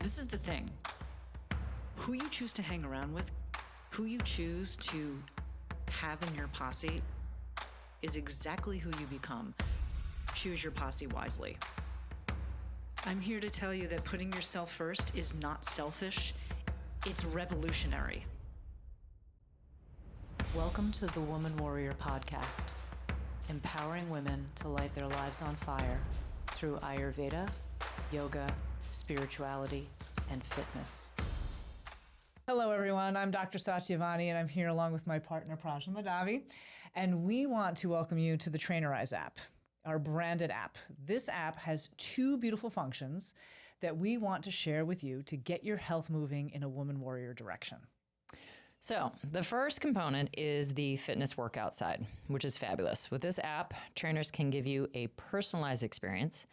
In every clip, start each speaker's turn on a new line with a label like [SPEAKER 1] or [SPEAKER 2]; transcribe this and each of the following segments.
[SPEAKER 1] This is the thing. Who you choose to hang around with, who you choose to have in your posse, is exactly who you become. Choose your posse wisely. I'm here to tell you that putting yourself first is not selfish, it's revolutionary. Welcome to the Woman Warrior Podcast, empowering women to light their lives on fire through Ayurveda, yoga, spirituality, and fitness. Hello, everyone. I'm Dr. Satyavani, and I'm here along with my partner, Prajna Madhavi, and we want to welcome you to the Trainerize app, our branded app. This app has two beautiful functions that we want to share with you to get your health moving in a woman warrior direction.
[SPEAKER 2] So the first component is the fitness workout side, which is fabulous. With this app, trainers can give you a personalized experience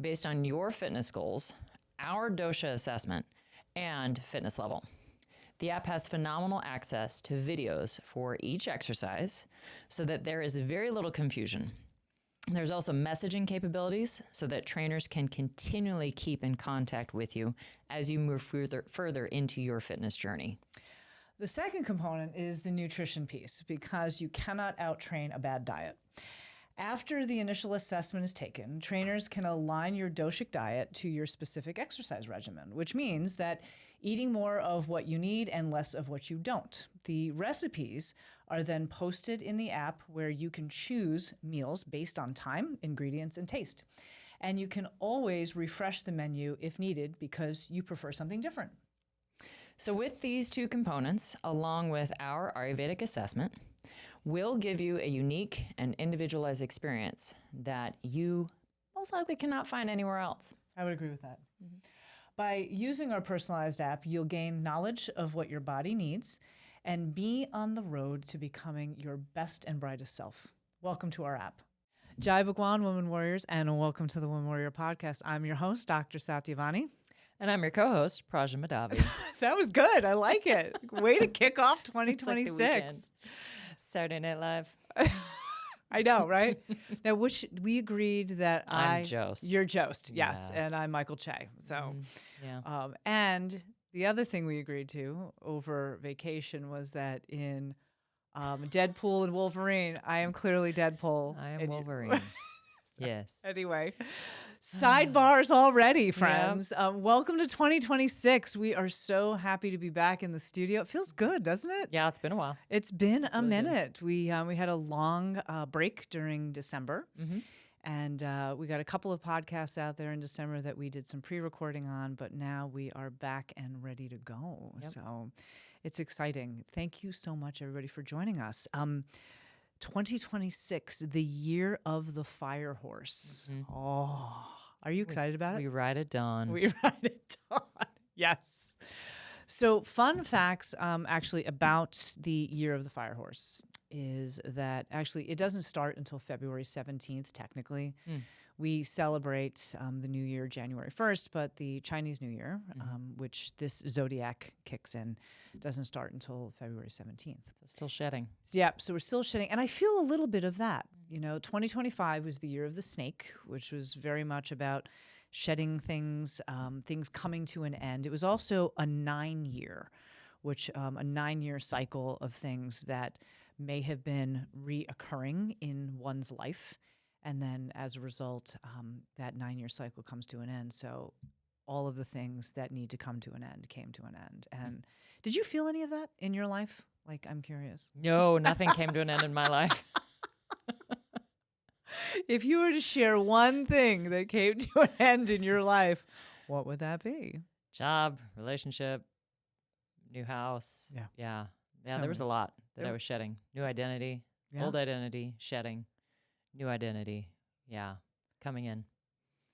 [SPEAKER 2] based on your fitness goals, our dosha assessment, and fitness level. The app has phenomenal access to videos for each exercise so that there is very little confusion. There's also messaging capabilities so that trainers can continually keep in contact with you as you move further into your fitness journey.
[SPEAKER 3] The second component is the nutrition piece, because you cannot out-train a bad diet. After the initial assessment is taken, trainers can align your doshic diet to your specific exercise regimen, which means that eating more of what you need and less of what you don't. The recipes are then posted in the app where you can choose meals based on time, ingredients, and taste. And you can always refresh the menu if needed because you prefer something different.
[SPEAKER 2] So with these two components, along with our Ayurvedic assessment, we'll give you a unique and individualized experience that you most likely cannot find anywhere else.
[SPEAKER 3] I would agree with that. Mm-hmm. By using our personalized app, you'll gain knowledge of what your body needs and be on the road to becoming your best and brightest self. Welcome to our app. Jai Bhagwan, Women Warriors, and welcome to the Women Warrior Podcast. I'm your host, Dr. Satyavani.
[SPEAKER 2] And I'm your co-host, Prajna Madhavi.
[SPEAKER 3] That was good. I like it. Way to kick off 2026.
[SPEAKER 2] Like Saturday Night Live.
[SPEAKER 3] I know, right? Now, we agreed that
[SPEAKER 2] I'm Jost.
[SPEAKER 3] You're Jost, yes,
[SPEAKER 2] Yeah.
[SPEAKER 3] and I'm Michael Che. So,
[SPEAKER 2] yeah.
[SPEAKER 3] And the other thing we agreed to over vacation was that in Deadpool and Wolverine, I am clearly Deadpool.
[SPEAKER 2] I am Wolverine. Yes.
[SPEAKER 3] Anyway, sidebars already, friends. Yep. Welcome to 2026. We are so happy to be back in the studio. It feels good, doesn't it?
[SPEAKER 2] Yeah, it's been a while.
[SPEAKER 3] It's been a minute. We had a long break during December. Mm-hmm. And we got a couple of podcasts out there in December that we did some pre-recording on, but now we are back and ready to go. Yep. So it's exciting. Thank you so much, everybody, for joining us. 2026, the year of the fire horse. Mm-hmm. Oh, are you excited about it?
[SPEAKER 2] We ride at dawn.
[SPEAKER 3] We ride at dawn. Yes. So fun facts actually about the year of the fire horse is that actually it doesn't start until February 17th, technically. We celebrate the new year January 1st, but the Chinese New Year, which this zodiac kicks in, doesn't start until February 17th.
[SPEAKER 2] So still shedding.
[SPEAKER 3] Yep, so we're still shedding. And I feel a little bit of that. You know, 2025 was the year of the snake, which was very much about shedding things, things coming to an end. It was also a 9-year, which a 9-year cycle of things that may have been reoccurring in one's life. And then as a result, that 9-year cycle comes to an end. So all of the things that need to come to an end came to an end. And did you feel any of that in your life? Like, I'm curious.
[SPEAKER 2] No, nothing came to an end in my life.
[SPEAKER 3] If you were to share one thing that came to an end in your life, what would that be?
[SPEAKER 2] Job, relationship, new house. Yeah, so there was a lot that I was shedding. New identity, old identity, shedding, new identity. Yeah, coming in.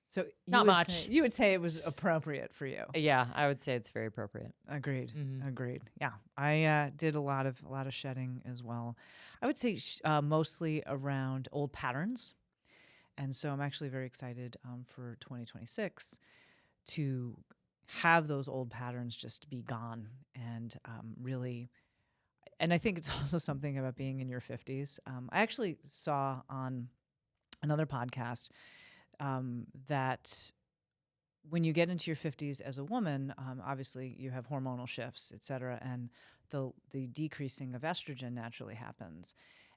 [SPEAKER 3] So
[SPEAKER 2] not much.
[SPEAKER 3] You would say it was appropriate for you.
[SPEAKER 2] Yeah, I would say it's very appropriate.
[SPEAKER 3] Agreed. Mm-hmm. Agreed. Yeah, I did a lot of shedding as well. I would say mostly around old patterns, and so I'm actually very excited for 2026 to have those old patterns just be gone and really. And I think it's also something about being in your 50s. I actually saw on another podcast that when you get into your 50s as a woman, obviously you have hormonal shifts, et cetera, and the decreasing of estrogen naturally happens.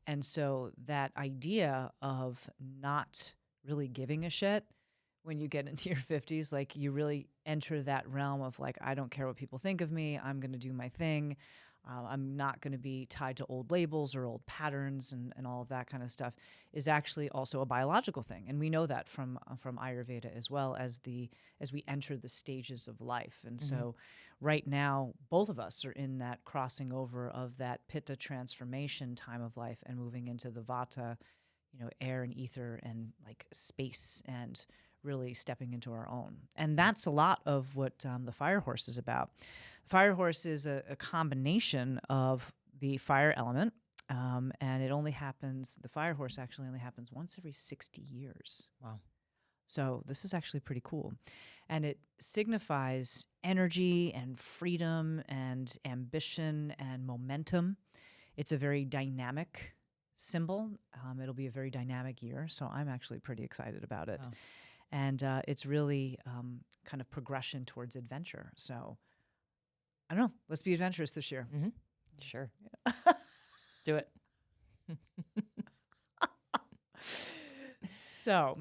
[SPEAKER 3] And so that idea of not really giving a shit when you get into your 50s, like you really enter that realm of like, I don't care what people think of me. I'm going to do my thing. I'm not going to be tied to old labels or old patterns and all of that kind of stuff is actually also a biological thing. And we know that from Ayurveda as well as we enter the stages of life. And so right now, both of us are in that crossing over of that Pitta transformation time of life and moving into the Vata, air and ether and like space and really stepping into our own. And that's a lot of what the fire horse is about. The fire horse is a combination of the fire element, and the fire horse actually only happens once every 60 years.
[SPEAKER 2] Wow.
[SPEAKER 3] So this is actually pretty cool. And it signifies energy and freedom and ambition and momentum. It's a very dynamic symbol. It'll be a very dynamic year, so I'm actually pretty excited about it.
[SPEAKER 2] Wow.
[SPEAKER 3] And it's really kind of progression towards adventure. So I don't know. Let's be adventurous this year.
[SPEAKER 2] Mm-hmm. Sure. Let's do it.
[SPEAKER 3] So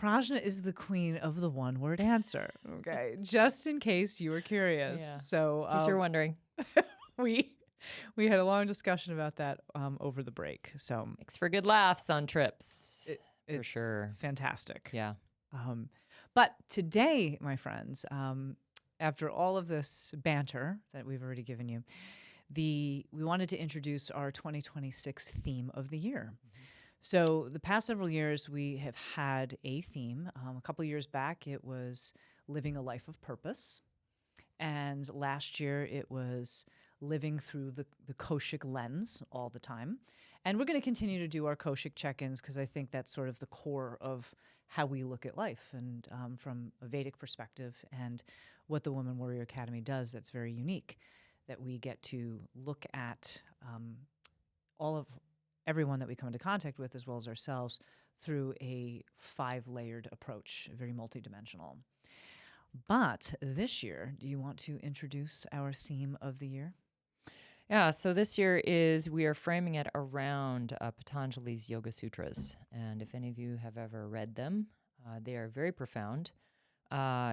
[SPEAKER 3] Prajna is the queen of the one-word answer. Okay, just in case you were curious.
[SPEAKER 2] Yeah.
[SPEAKER 3] So
[SPEAKER 2] In case you're wondering.
[SPEAKER 3] we had a long discussion about that over the break. So
[SPEAKER 2] Makes for good laughs on trips.
[SPEAKER 3] it's
[SPEAKER 2] for sure.
[SPEAKER 3] fantastic.
[SPEAKER 2] Yeah.
[SPEAKER 3] But today, my friends, after all of this banter that we've already given you, we wanted to introduce our 2026 theme of the year. So the past several years, we have had a theme. A couple of years back, it was living a life of purpose. And last year, it was living through the Koshik lens all the time. And we're going to continue to do our Koshik check-ins because I think that's sort of the core of how we look at life and from a Vedic perspective and what the Woman Warrior Academy does that's very unique, that we get to look at everyone that we come into contact with as well as ourselves through a 5-layered approach, very multidimensional. But this year, do you want to introduce our theme of the year?
[SPEAKER 2] Yeah, so this year we are framing it around Patanjali's Yoga Sutras. And if any of you have ever read them, they are very profound.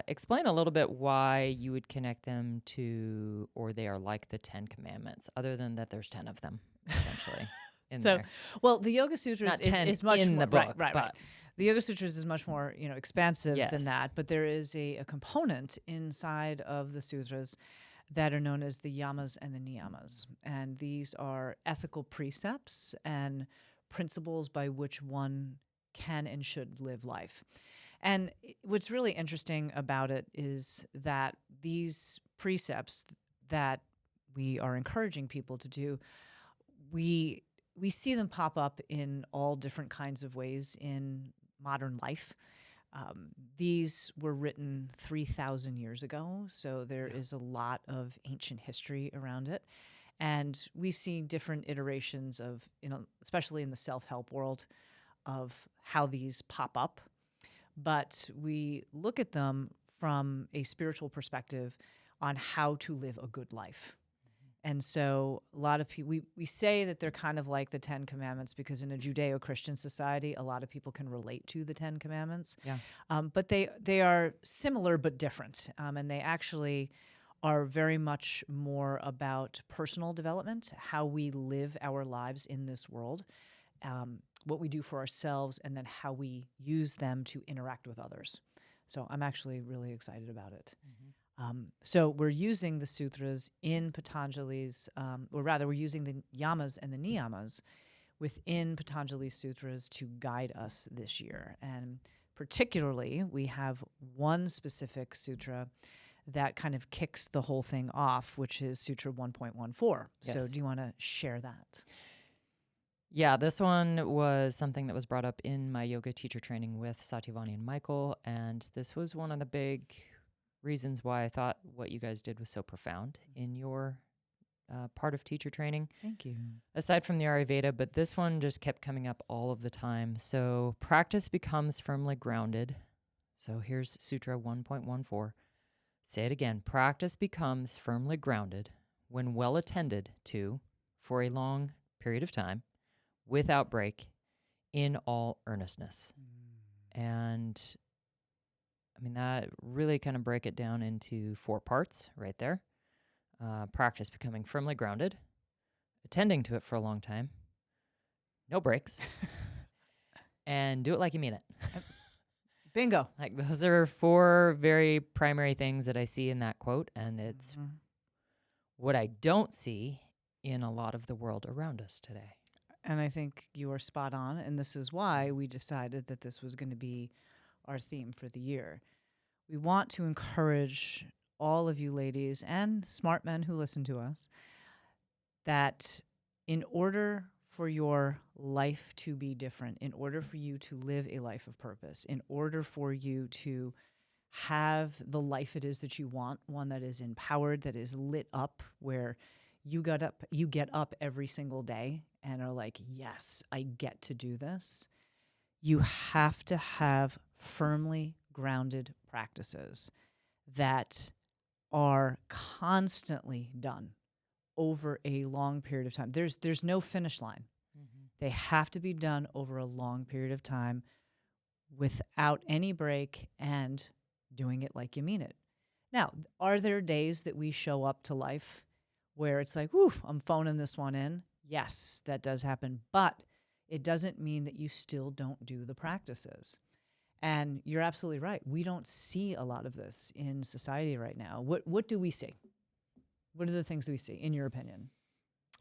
[SPEAKER 2] Explain a little bit why you would connect them to, or they are like the 10 Commandments, other than that there's 10 of them, essentially, in there.
[SPEAKER 3] Well, the Yoga Sutras
[SPEAKER 2] Not 10
[SPEAKER 3] is much
[SPEAKER 2] in
[SPEAKER 3] more,
[SPEAKER 2] the book,
[SPEAKER 3] right. The Yoga Sutras is much more, expansive
[SPEAKER 2] Yes.
[SPEAKER 3] than that, but there is a component inside of the sutras that are known as the yamas and the niyamas. And these are ethical precepts and principles by which one can and should live life. And what's really interesting about it is that these precepts that we are encouraging people to do, we see them pop up in all different kinds of ways in modern life. These were written 3,000 years ago, so there is a lot of ancient history around it. And we've seen different iterations of, especially in the self-help world, of how these pop up. But we look at them from a spiritual perspective on how to live a good life. And so a lot of people, we say that they're kind of like the 10 Commandments because in a Judeo-Christian society, a lot of people can relate to the 10 Commandments.
[SPEAKER 2] Yeah.
[SPEAKER 3] But they are similar but different. And they actually are very much more about personal development, how we live our lives in this world, what we do for ourselves, and then how we use them to interact with others. So I'm actually really excited about it. So we're using the sutras in Patanjali's, or rather we're using the yamas and the niyamas within Patanjali's sutras to guide us this year. And particularly, we have one specific sutra that kind of kicks the whole thing off, which is Sutra 1.14.
[SPEAKER 2] Yes.
[SPEAKER 3] So do you want to share that?
[SPEAKER 2] Yeah, this one was something that was brought up in my yoga teacher training with Satyavani and Michael, and this was one of the big reasons why I thought what you guys did was so profound in your part of teacher training.
[SPEAKER 3] Thank you.
[SPEAKER 2] Aside from the Ayurveda, but this one just kept coming up all of the time. So practice becomes firmly grounded. So here's Sutra 1.14. Say it again. Practice becomes firmly grounded when well attended to for a long period of time, without break, in all earnestness. And I mean, that really kind of break it down into 4 parts right there. Practice becoming firmly grounded, attending to it for a long time, no breaks, and do it like you mean it.
[SPEAKER 3] Bingo.
[SPEAKER 2] Like, those are 4 very primary things that I see in that quote, and it's what I don't see in a lot of the world around us today.
[SPEAKER 3] And I think you are spot on. And this is why we decided that this was going to be our theme for the year. We want to encourage all of you ladies and smart men who listen to us that in order for your life to be different, in order for you to live a life of purpose, in order for you to have the life it is that you want, one that is empowered, that is lit up, where you get up every single day and are like, yes, I get to do this. You have to have firmly grounded practices that are constantly done over a long period of time. There's no finish line. They have to be done over a long period of time without any break and doing it like you mean it. Now, are there days that we show up to life where it's like, whew, I'm phoning this one in? Yes, that does happen. But it doesn't mean that you still don't do the practices. And you're absolutely right. We don't see a lot of this in society right now. What do we see? What are the things that we see, in your opinion?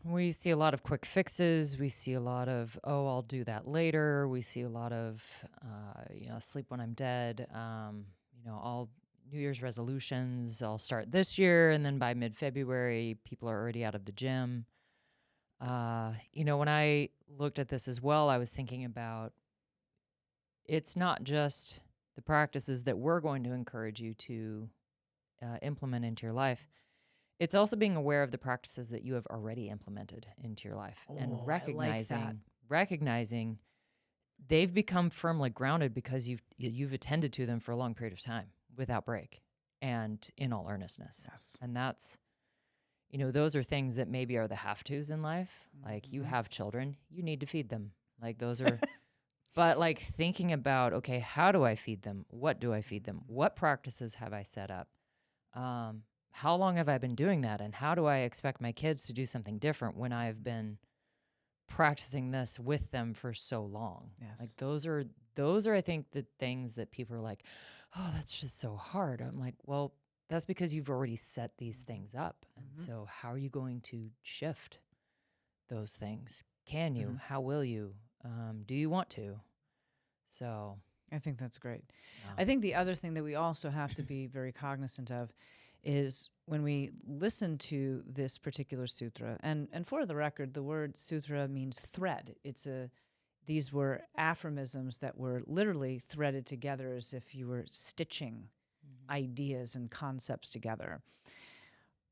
[SPEAKER 2] We see a lot of quick fixes. We see a lot of, oh, I'll do that later. We see a lot of, sleep when I'm dead. All New Year's resolutions. I'll start this year, and then by mid-February, people are already out of the gym. When I looked at this as well, I was thinking about it's not just the practices that we're going to encourage you to implement into your life. It's also being aware of the practices that you have already implemented into your life and recognizing they've become firmly grounded because you've attended to them for a long period of time without break and in all earnestness.
[SPEAKER 3] Yes.
[SPEAKER 2] And that's, those are things that maybe are the have-tos in life. Like, you have children, you need to feed them. Like, those are, but like thinking about, okay, how do I feed them? What do I feed them? What practices have I set up? How long have I been doing that? And how do I expect my kids to do something different when I've been practicing this with them for so long?
[SPEAKER 3] Yes.
[SPEAKER 2] Like, those are, I think, the things that people are like, oh, that's just so hard. I'm like, well, that's because you've already set these things up. And so how are you going to shift those things? Can you? How will you? Do you want to? So
[SPEAKER 3] I think that's great. I think the other thing that we also have to be very cognizant of is when we listen to this particular sutra, and for the record, the word sutra means thread. These were aphorisms that were literally threaded together as if you were stitching ideas and concepts together.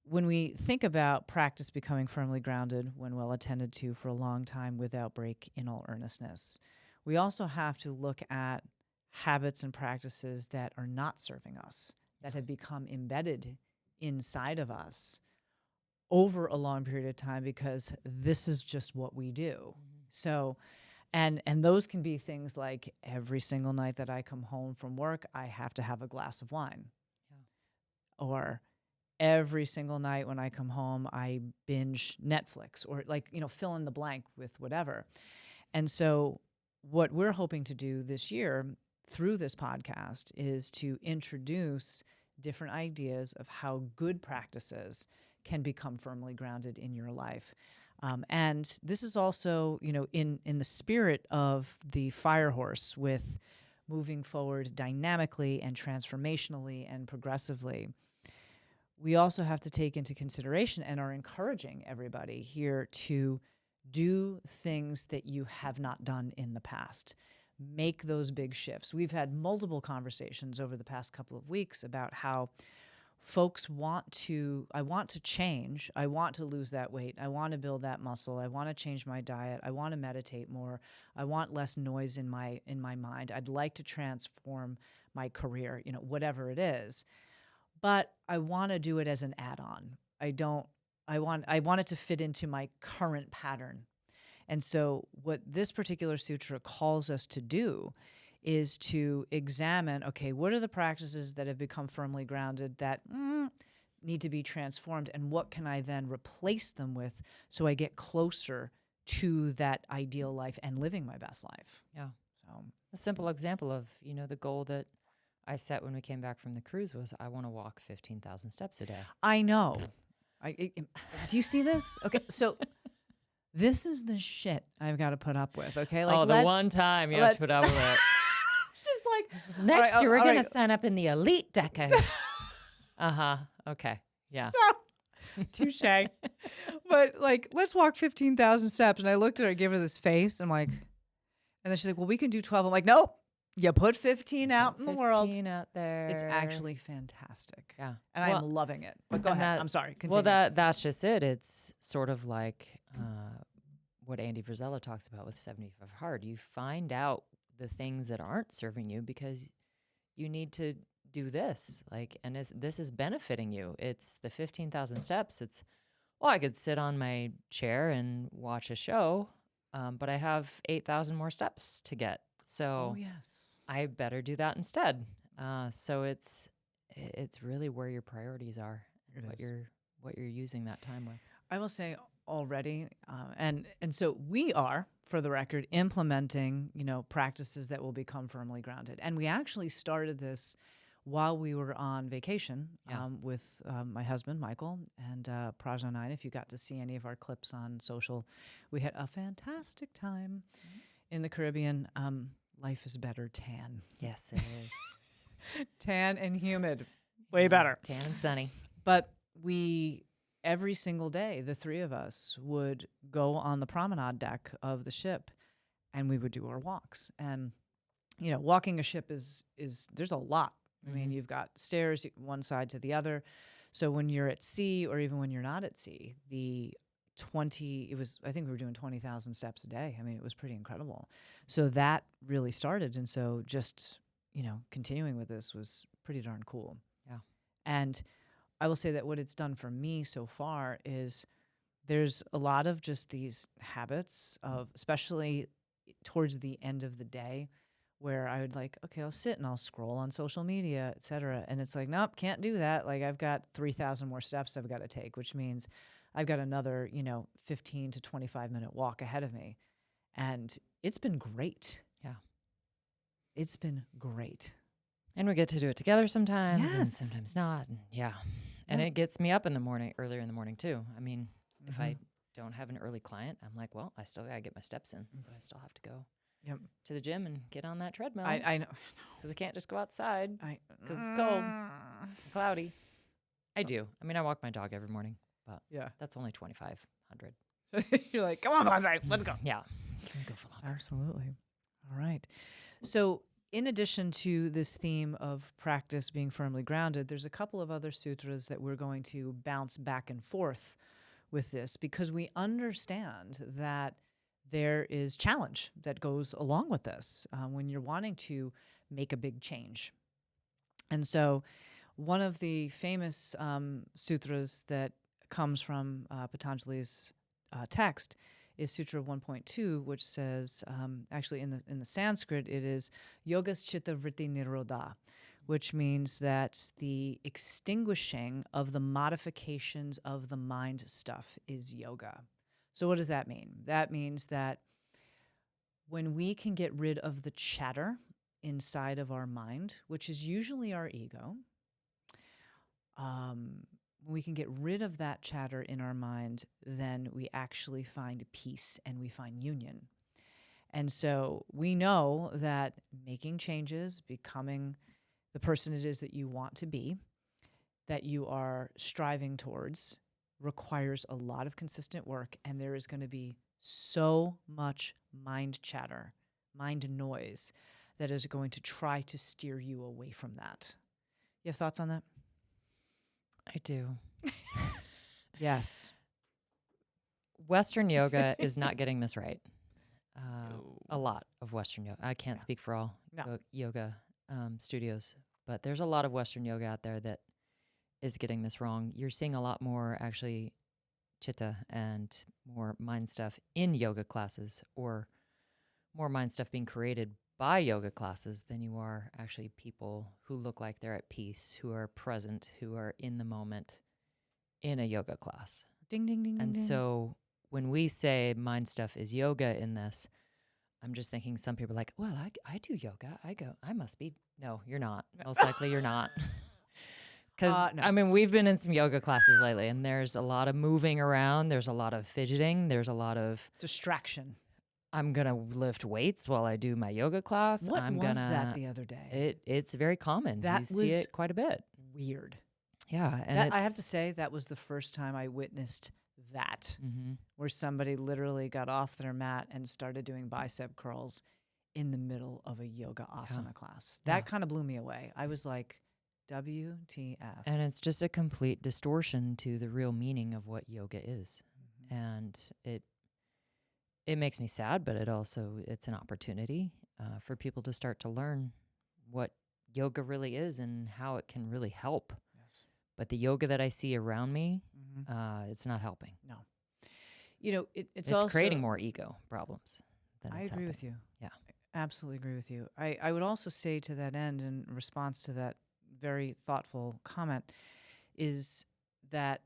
[SPEAKER 3] When we think about practice becoming firmly grounded when well attended to for a long time without break in all earnestness, we also have to look at habits and practices that are not serving us, that have become embedded inside of us over a long period of time because this is just what we do. So, and those can be things like every single night that I come home from work, I have to have a glass of wine. Or every single night when I come home, I binge Netflix, or fill in the blank with whatever. And so what we're hoping to do this year through this podcast is to introduce different ideas of how good practices can become firmly grounded in your life. And this is also, in the spirit of the fire horse with moving forward dynamically and transformationally and progressively. We also have to take into consideration and are encouraging everybody here to do things that you have not done in the past. Make those big shifts. We've had multiple conversations over the past couple of weeks about how folks I want to change. I want to lose that weight. I want to build that muscle. I want to change my diet. I want to meditate more. I want less noise in my mind. I'd like to transform my career, whatever it is. But I want to do it as an add-on. I want it to fit into my current pattern. And so what this particular sutra calls us to do is to examine, okay, what are the practices that have become firmly grounded that need to be transformed, and what can I then replace them with so I get closer to that ideal life and living my best life.
[SPEAKER 2] Yeah.
[SPEAKER 3] So
[SPEAKER 2] A simple example of, the goal that I set when we came back from the cruise was I want to walk 15,000 steps a day.
[SPEAKER 3] I know. Do you see this? Okay, so this is the shit I've got to put up with. Okay,
[SPEAKER 2] like the one time you have to put up with it.
[SPEAKER 3] Just like
[SPEAKER 2] next year we're gonna sign up in the elite decade. Okay. Yeah.
[SPEAKER 3] So, touche. But like, let's walk 15,000 steps. And I looked at her, I gave her this face. I'm like, and then she's like, well, we can do 12. I'm like, nope. You put 15 out in the world.
[SPEAKER 2] 15 out there.
[SPEAKER 3] It's actually fantastic.
[SPEAKER 2] Yeah.
[SPEAKER 3] And I'm loving it. But go ahead. I'm sorry. Continue.
[SPEAKER 2] Well, that's just it. It's sort of like what Andy Frisella talks about with 75 Hard. You find out the things that aren't serving you because you need to do this. And this is benefiting you. It's the 15,000 steps. I could sit on my chair and watch a show, but I have 8,000 more steps to get. So
[SPEAKER 3] yes,
[SPEAKER 2] I better do that instead. So it's really where your priorities are, what you're using that time with.
[SPEAKER 3] I will say already, and so we are, for the record, implementing practices that will become firmly grounded. And we actually started this while we were on vacation with my husband Michael and Prajna and I. If you got to see any of our clips on social, we had a fantastic time. In the Caribbean. Life is better tan.
[SPEAKER 2] Yes, it is.
[SPEAKER 3] Tan and humid. Way better.
[SPEAKER 2] Tan and sunny.
[SPEAKER 3] But we, every single day, the three of us would go on the promenade deck of the ship and we would do our walks. And, walking a ship is there's a lot. I mean, you've got stairs one side to the other. So when you're at sea or even when you're not at sea, I think we were doing 20,000 steps a day. I mean, it was pretty incredible. So that really started. And so just, continuing with this was pretty darn cool.
[SPEAKER 2] Yeah.
[SPEAKER 3] And I will say that what it's done for me so far is there's a lot of just these habits of, especially towards the end of the day, where I would I'll sit and I'll scroll on social media, et cetera. And it's like, nope, can't do that. I've got 3,000 more steps I've got to take, which means I've got another, 15 to 25-minute walk ahead of me. And it's been great.
[SPEAKER 2] Yeah.
[SPEAKER 3] It's been great.
[SPEAKER 2] And we get to do it together sometimes and
[SPEAKER 3] Yes.
[SPEAKER 2] sometimes not. And it gets me up earlier in the morning too. I mean, if I don't have an early client, I'm like, well, I still got to get my steps in. So I still have to go to the gym and get on that treadmill.
[SPEAKER 3] I know.
[SPEAKER 2] Because I can't just go outside because it's cold and cloudy. I do. I mean, I walk my dog every morning. But that's only 2,500.
[SPEAKER 3] You're like, come on, Bonsai, let's go.
[SPEAKER 2] Yeah. Can we go for longer?
[SPEAKER 3] Absolutely. All right. So in addition to this theme of practice being firmly grounded, there's a couple of other sutras that we're going to bounce back and forth with this because we understand that there is challenge that goes along with this when you're wanting to make a big change. And so one of the famous sutras that comes from Patanjali's text is Sutra 1.2, which says, actually in the Sanskrit, it is Yogas Chitta Vritti Nirodha, which means that the extinguishing of the modifications of the mind stuff is yoga. So what does that mean? That means that when we can get rid of the chatter inside of our mind, which is usually our ego, we can get rid of that chatter in our mind, then we actually find peace and we find union. And so we know that making changes, becoming the person it is that you want to be, that you are striving towards, requires a lot of consistent work, and there is going to be so much mind chatter, mind noise, that is going to try to steer you away from that. You have thoughts on that?
[SPEAKER 2] I do.
[SPEAKER 3] Yes.
[SPEAKER 2] Western yoga is not getting this right. A lot of Western yoga. I can't speak for all yoga studios, but there's a lot of Western yoga out there that is getting this wrong. You're seeing a lot more actually chitta and more mind stuff in yoga classes, or more mind stuff being created by yoga classes than you are actually people who look like they're at peace, who are present, who are in the moment in a yoga class.
[SPEAKER 3] Ding, ding, ding,
[SPEAKER 2] And
[SPEAKER 3] ding, ding.
[SPEAKER 2] so when we say mind stuff is yoga in this, I'm just thinking some people are like, well, I do yoga. I must be. No, you're not. Most likely you're not. Because,
[SPEAKER 3] No.
[SPEAKER 2] I mean, we've been in some yoga classes lately, and there's a lot of moving around. There's a lot of fidgeting. There's a lot of,
[SPEAKER 3] Distraction.
[SPEAKER 2] I'm going to lift weights while I do my yoga class.
[SPEAKER 3] What
[SPEAKER 2] I'm
[SPEAKER 3] was
[SPEAKER 2] gonna,
[SPEAKER 3] that the other day?
[SPEAKER 2] It's very common.
[SPEAKER 3] That
[SPEAKER 2] You see
[SPEAKER 3] was
[SPEAKER 2] it quite a bit.
[SPEAKER 3] Weird.
[SPEAKER 2] Yeah. And
[SPEAKER 3] I have to say, that was the first time I witnessed that, where somebody literally got off their mat and started doing bicep curls in the middle of a yoga asana class. That kind of blew me away. I was like, WTF.
[SPEAKER 2] And it's just a complete distortion to the real meaning of what yoga is. And it makes me sad, but it's an opportunity for people to start to learn what yoga really is and how it can really help.
[SPEAKER 3] Yes.
[SPEAKER 2] But the yoga that I see around me, it's not helping.
[SPEAKER 3] No. You know, it's
[SPEAKER 2] also
[SPEAKER 3] also
[SPEAKER 2] creating more ego problems than
[SPEAKER 3] I
[SPEAKER 2] it's
[SPEAKER 3] agree
[SPEAKER 2] helping.
[SPEAKER 3] with you.
[SPEAKER 2] Yeah.
[SPEAKER 3] I absolutely agree with you. I would also say to that end, in response to that very thoughtful comment, is that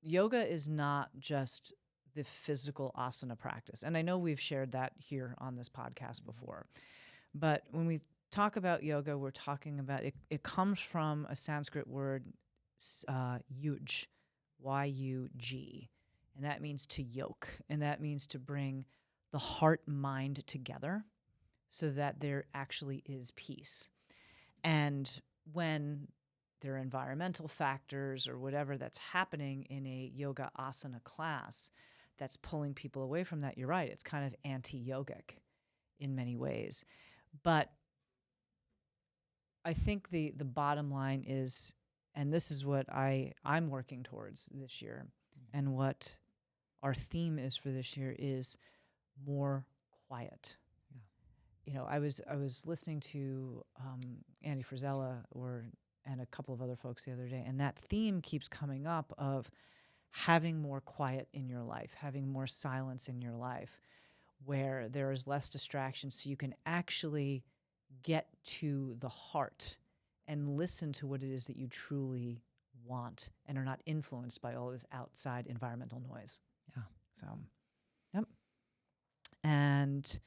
[SPEAKER 3] yoga is not just the physical asana practice. And I know we've shared that here on this podcast before. But when we talk about yoga, we're talking about it comes from a Sanskrit word, yuj, Y-U-G. And that means to yoke. And that means to bring the heart and mind together so that there actually is peace. And when there are environmental factors or whatever that's happening in a yoga asana class that's pulling people away from that, you're right, it's kind of anti-yogic in many ways. But I think the bottom line is, and this is what I'm working towards this year, and what our theme is for this year, is more quiet. You know, I was listening to Andy Frisella and a couple of other folks the other day, and that theme keeps coming up of having more quiet in your life, having more silence in your life, where there is less distraction, so you can actually get to the heart and listen to what it is that you truly want and are not influenced by all this outside environmental noise.
[SPEAKER 2] Yeah.
[SPEAKER 3] So, yep. And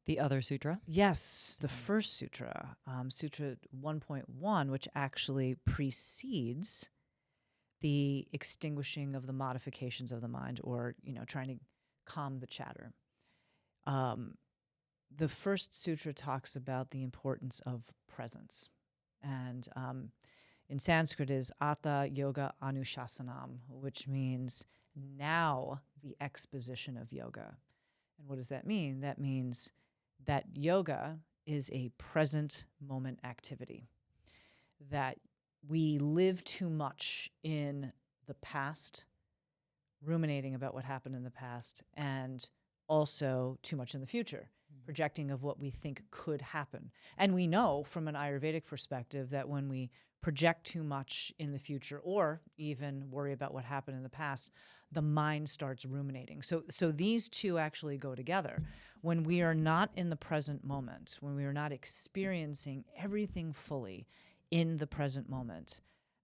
[SPEAKER 2] the other sutra?
[SPEAKER 3] Yes, the first sutra, Sutra 1.1, which actually precedes the extinguishing of the modifications of the mind, or, trying to calm the chatter. The first sutra talks about the importance of presence. And in Sanskrit is Atha Yoga Anushasanam, which means now the exposition of yoga. And what does that mean? That means that yoga is a present moment activity, that we live too much in the past, ruminating about what happened in the past, and also too much in the future, projecting of what we think could happen. And we know from an Ayurvedic perspective that when we project too much in the future, or even worry about what happened in the past, the mind starts ruminating. So these two actually go together. When we are not in the present moment, when we are not experiencing everything fully in the present moment,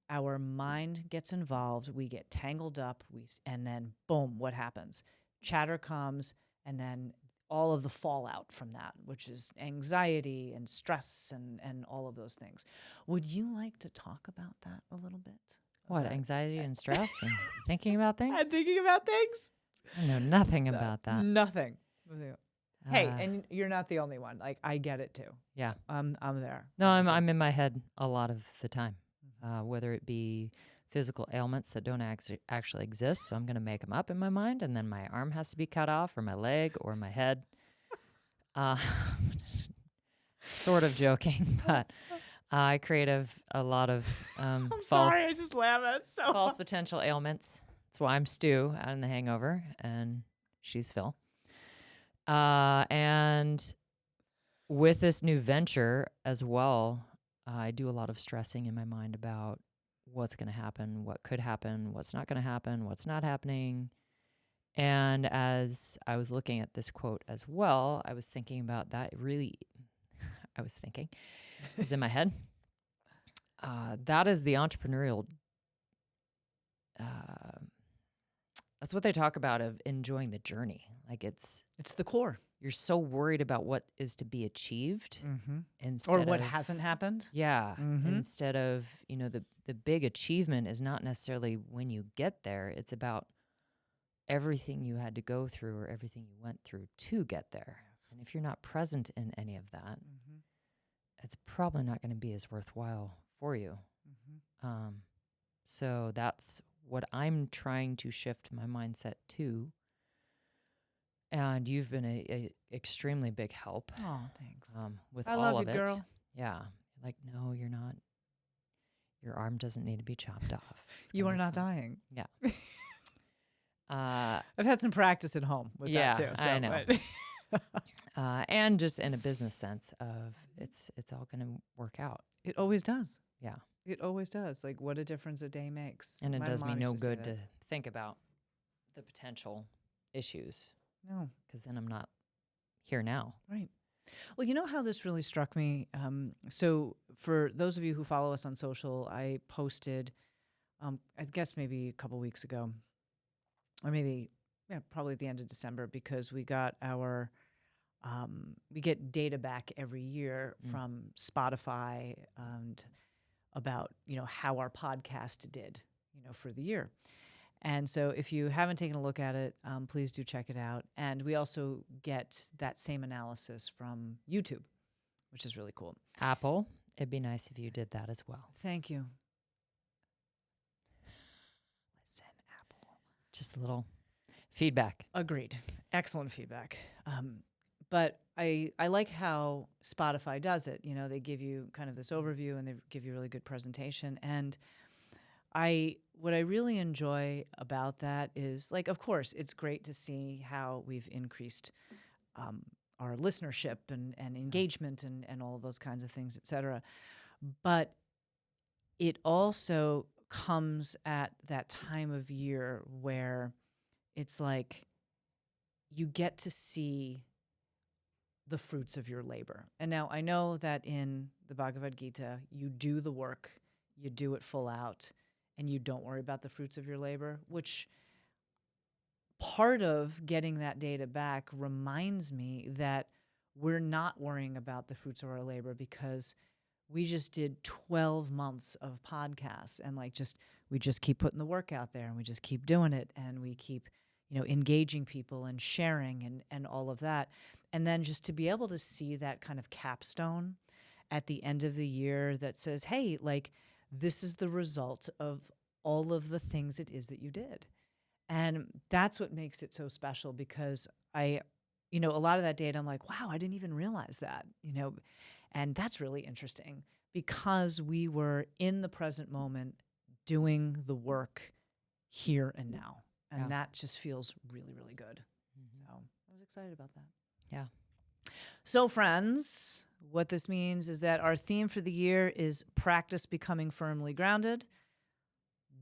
[SPEAKER 3] our mind gets involved, we get tangled up, and then boom, what happens? Chatter comes, and then all of the fallout from that, which is anxiety and stress and all of those things. Would you like to talk about that a little bit?
[SPEAKER 2] What, anxiety and stress and thinking about things?
[SPEAKER 3] I'm thinking about things?
[SPEAKER 2] I know nothing about that.
[SPEAKER 3] Nothing. Hey, and you're not the only one. Like, I get it too.
[SPEAKER 2] Yeah.
[SPEAKER 3] I'm there.
[SPEAKER 2] No, I'm in my head a lot of the time, whether it be physical ailments that don't actually exist. So I'm going to make them up in my mind, and then my arm has to be cut off, or my leg, or my head. Sort of joking, but I create a lot of
[SPEAKER 3] I'm
[SPEAKER 2] false,
[SPEAKER 3] sorry, I just laugh at it so
[SPEAKER 2] false potential ailments. That's why I'm Stu out in The Hangover, and she's Phil. And with this new venture as well, I do a lot of stressing in my mind about what's going to happen, what could happen, what's not going to happen, what's not happening. And as I was looking at this quote as well, I was thinking about that. It's in my head. That is the entrepreneurial. That's what they talk about of enjoying the journey. Like it's
[SPEAKER 3] the core.
[SPEAKER 2] You're so worried about what is to be achieved instead
[SPEAKER 3] Or what
[SPEAKER 2] of,
[SPEAKER 3] hasn't happened.
[SPEAKER 2] Yeah. Instead of, the big achievement is not necessarily when you get there. It's about everything you had to go through or everything you went through to get there. Yes. And if you're not present in any of that, it's probably not going to be as worthwhile for you. So that's what I'm trying to shift my mindset to. And you've been a extremely big help.
[SPEAKER 3] Oh, thanks.
[SPEAKER 2] With
[SPEAKER 3] I
[SPEAKER 2] all
[SPEAKER 3] love
[SPEAKER 2] of
[SPEAKER 3] you,
[SPEAKER 2] it.
[SPEAKER 3] girl.
[SPEAKER 2] Yeah. Like, no, you're not. Your arm doesn't need to be chopped off.
[SPEAKER 3] You are not dying.
[SPEAKER 2] Yeah.
[SPEAKER 3] I've had some practice at home with that too. So,
[SPEAKER 2] I know. And just in a business sense of it's all going to work out.
[SPEAKER 3] It always does.
[SPEAKER 2] Yeah.
[SPEAKER 3] It always does. Like what a difference a day makes.
[SPEAKER 2] And it
[SPEAKER 3] My
[SPEAKER 2] does me
[SPEAKER 3] mom
[SPEAKER 2] no
[SPEAKER 3] used to say
[SPEAKER 2] good
[SPEAKER 3] that.
[SPEAKER 2] to think about the potential issues
[SPEAKER 3] No.
[SPEAKER 2] because then I'm not here now.
[SPEAKER 3] Right. Well, you know how this really struck me? So for those of you who follow us on social, I posted, I guess maybe a couple weeks ago, or maybe probably at the end of December, because we got our, we get data back every year from Spotify and about, how our podcast did, for the year. And so if you haven't taken a look at it, please do check it out. And we also get that same analysis from YouTube, which is really cool.
[SPEAKER 2] Apple, it'd be nice if you did that as well.
[SPEAKER 3] Thank you. Listen, Apple.
[SPEAKER 2] Just a little feedback.
[SPEAKER 3] Agreed. Excellent feedback. But I like how Spotify does it. They give you kind of this overview and they give you a really good presentation. And what I really enjoy about that is, like, of course, it's great to see how we've increased our listenership and engagement and all of those kinds of things, et cetera. But it also comes at that time of year where it's like you get to see the fruits of your labor. And now I know that in the Bhagavad Gita, you do the work, you do it full out, and you don't worry about the fruits of your labor, which part of getting that data back reminds me that we're not worrying about the fruits of our labor because we just did 12 months of podcasts and we just keep putting the work out there and we just keep doing it and we keep, engaging people and sharing and all of that. And then just to be able to see that kind of capstone at the end of the year that says, hey, this is the result of all of the things it is that you did. And that's what makes it so special because a lot of that data, I'm like, wow, I didn't even realize that, and that's really interesting because we were in the present moment doing the work here and now. And that just feels really, really good. So I was excited about that.
[SPEAKER 2] Yeah.
[SPEAKER 3] So friends, what this means is that our theme for the year is practice becoming firmly grounded,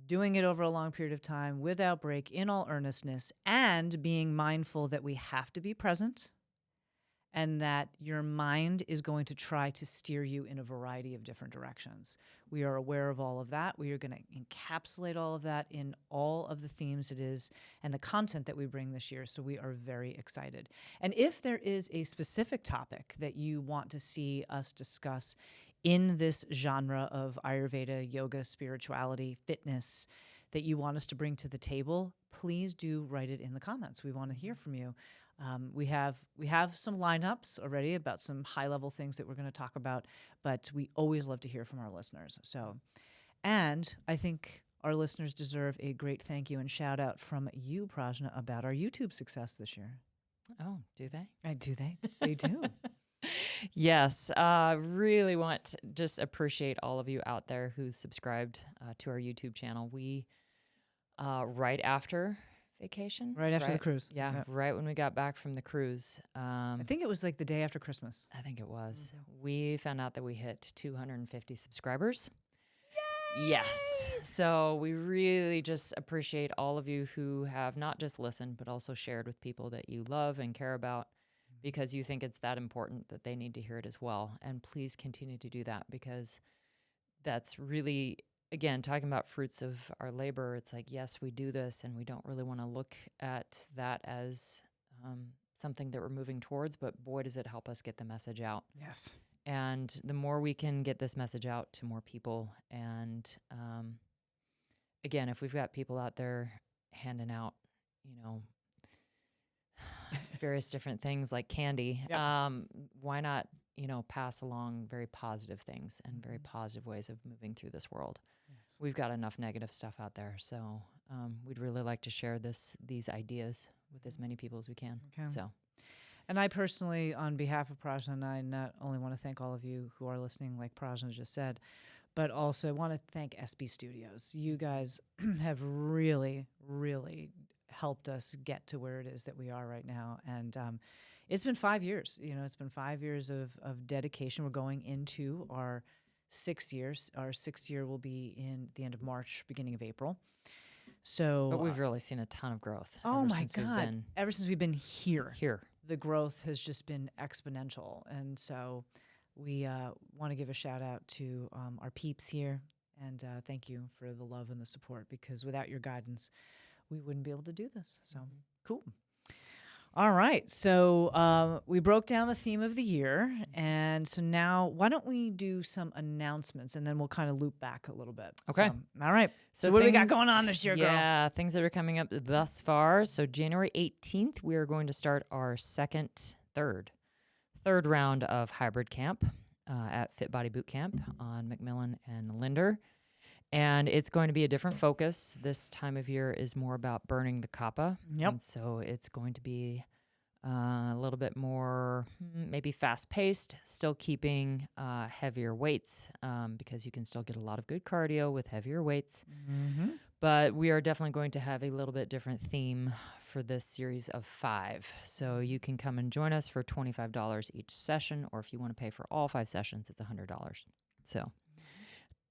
[SPEAKER 3] doing it over a long period of time without break in all earnestness, and being mindful that we have to be present and that your mind is going to try to steer you in a variety of different directions. We are aware of all of that. We are going to encapsulate all of that in all of the themes it is and the content that we bring this year. So we are very excited. And if there is a specific topic that you want to see us discuss in this genre of Ayurveda, yoga, spirituality, fitness that you want us to bring to the table, please do write it in the comments. We want to hear from you. We have some lineups already about some high-level things that we're going to talk about, but we always love to hear from our listeners. So, and I think our listeners deserve a great thank you and shout out from you, Prajna, about our YouTube success this year.
[SPEAKER 2] Oh, do they?
[SPEAKER 3] Do they? They do.
[SPEAKER 2] Yes. Really want to just appreciate all of you out there who subscribed to our YouTube channel. We, right after vacation.
[SPEAKER 3] Right after the cruise.
[SPEAKER 2] Yeah,
[SPEAKER 3] Yeah.
[SPEAKER 2] right when we got back from the cruise.
[SPEAKER 3] I think it was like the day after Christmas.
[SPEAKER 2] I think it was. We found out that we hit 250 subscribers. Yes. So we really just appreciate all of you who have not just listened, but also shared with people that you love and care about, because you think it's that important that they need to hear it as well. And please continue to do that, because that's really, again, talking about fruits of our labor. It's like, yes, we do this and we don't really want to look at that as something that we're moving towards, but boy, does it help us get the message out.
[SPEAKER 3] Yes.
[SPEAKER 2] And the more we can get this message out to more people, and again, if we've got people out there handing out, various different things like candy, why not, pass along very positive things and very positive ways of moving through this world.
[SPEAKER 3] Yes.
[SPEAKER 2] We've got enough negative stuff out there, so we'd really like to share these ideas with as many people as we can.
[SPEAKER 3] Okay.
[SPEAKER 2] So.
[SPEAKER 3] And I personally, on behalf of Prajna and I, not only want to thank all of you who are listening, like Prajna just said, but also want to thank SB Studios. You guys have really, really helped us get to where it is that we are right now. And it's been 5 years. It's been 5 years of dedication. We're going into our 6 years. Our 6th year will be in the end of March, beginning of April. So,
[SPEAKER 2] But we've really seen a ton of growth.
[SPEAKER 3] oh
[SPEAKER 2] ever
[SPEAKER 3] my
[SPEAKER 2] since we've
[SPEAKER 3] God!
[SPEAKER 2] been
[SPEAKER 3] Ever since we've been here. The growth has just been exponential. And so we want to give a shout out to our peeps here, and thank you for the love and the support, because without your guidance, we wouldn't be able to do this. So cool. All right. So we broke down the theme of the year. And so now why don't we do some announcements, and then we'll kind of loop back a little bit.
[SPEAKER 2] Okay.
[SPEAKER 3] So, all right. So what do we got going on this year, girl?
[SPEAKER 2] Yeah, things that are coming up thus far. So January 18th, we are going to start our third round of hybrid camp at Fit Body Boot Camp on McMillan and Linder. And it's going to be a different focus. This time of year is more about burning the kapha.
[SPEAKER 3] Yep.
[SPEAKER 2] And so it's going to be a little bit more maybe fast-paced, still keeping heavier weights, because you can still get a lot of good cardio with heavier weights.
[SPEAKER 3] Mm-hmm.
[SPEAKER 2] But we are definitely going to have a little bit different theme for this series of 5. So you can come and join us for $25 each session, or if you want to pay for all 5 sessions, it's $100. So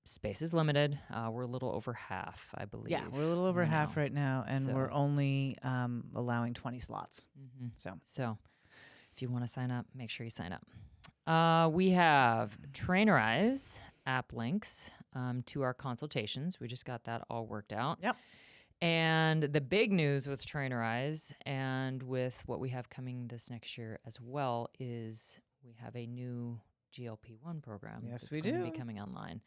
[SPEAKER 2] space is limited. We're a little over half, I believe.
[SPEAKER 3] Yeah, we're a little over half right now, and
[SPEAKER 2] So-
[SPEAKER 3] we're only allowing 20 slots.
[SPEAKER 2] Mm-hmm.
[SPEAKER 3] So
[SPEAKER 2] if you want to sign up, make sure you sign up. We have Trainerize app links to our consultations. We just got that all worked out.
[SPEAKER 3] Yep.
[SPEAKER 2] And the big news with Trainerize and with what we have coming this next year as well is we have a new GLP-1 program.
[SPEAKER 3] Yes,
[SPEAKER 2] that's
[SPEAKER 3] we
[SPEAKER 2] going
[SPEAKER 3] do.
[SPEAKER 2] to be coming online.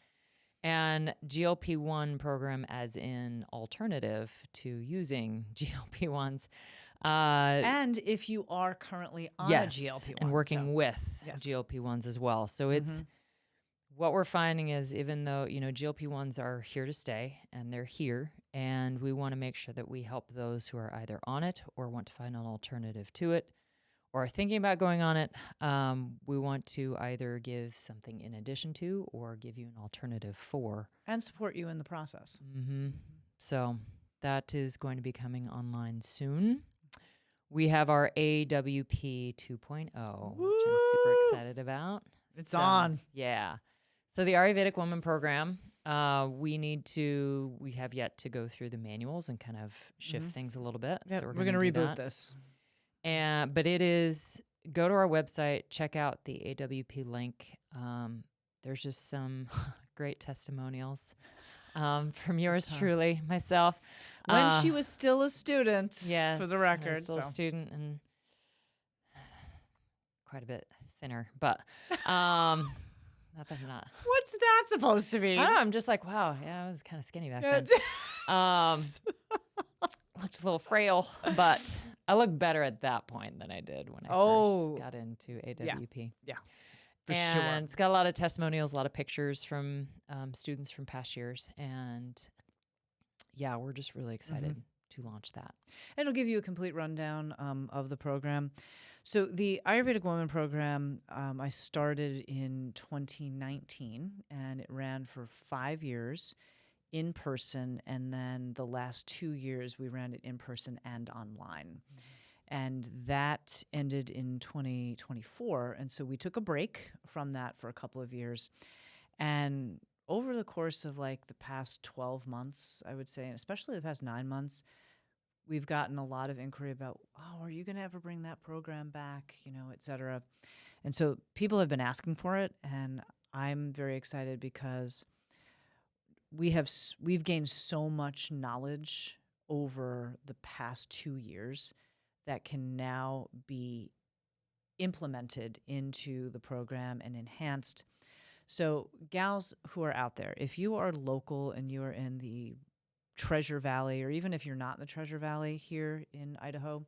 [SPEAKER 2] And GLP-1 program as in alternative to using GLP-1s.
[SPEAKER 3] and if you are currently on
[SPEAKER 2] Yes,
[SPEAKER 3] a GLP-1.
[SPEAKER 2] and working with
[SPEAKER 3] Yes.
[SPEAKER 2] GLP-1s as well. So it's what we're finding is, even though, GLP-1s are here to stay and they're here, and we want to make sure that we help those who are either on it or want to find an alternative to it or are thinking about going on it. We want to either give something in addition to or give you an alternative for.
[SPEAKER 3] And support you in the process.
[SPEAKER 2] Mm-hmm. So that is going to be coming online soon. We have our AWP 2.0, which I'm super excited about.
[SPEAKER 3] It's on.
[SPEAKER 2] Yeah. So the Ayurvedic Woman Program, we have yet to go through the manuals and kind of shift things a little bit.
[SPEAKER 3] Yep,
[SPEAKER 2] So
[SPEAKER 3] we're going to
[SPEAKER 2] do
[SPEAKER 3] reboot
[SPEAKER 2] that.
[SPEAKER 3] this.
[SPEAKER 2] But it is, go to our website, check out the AWP link. There's just some great testimonials from yours truly, myself.
[SPEAKER 3] When she was still a student,
[SPEAKER 2] Yes,
[SPEAKER 3] for the
[SPEAKER 2] when I
[SPEAKER 3] record.
[SPEAKER 2] was still a student and quite a bit thinner, but not that I'm not.
[SPEAKER 3] What's that supposed to mean?
[SPEAKER 2] I don't know, I'm just like, wow, yeah, I was kind of skinny back then. Looked a little frail, but I look better at that point than I did when I first got into AWP.
[SPEAKER 3] Yeah.
[SPEAKER 2] And it's got a lot of testimonials, a lot of pictures from students from past years. And yeah, we're just really excited to launch that.
[SPEAKER 3] And it'll give you a complete rundown of the program. So the Ayurvedic Woman Program, I started in 2019, and it ran for 5 years. in person, and then the last 2 years we ran it in person and online. And that ended in 2024. And so we took a break from that for a couple of years. And over the course of like the past 12 months, I would say, and especially the past 9 months, we've gotten a lot of inquiry about, oh, are you going to ever bring that program back, et cetera. And so people have been asking for it. And I'm very excited because we've gained so much knowledge over the past 2 years that can now be implemented into the program and enhanced. So gals who are out there, if you are local and you are in the Treasure Valley, or even if you're not in the Treasure Valley here in Idaho,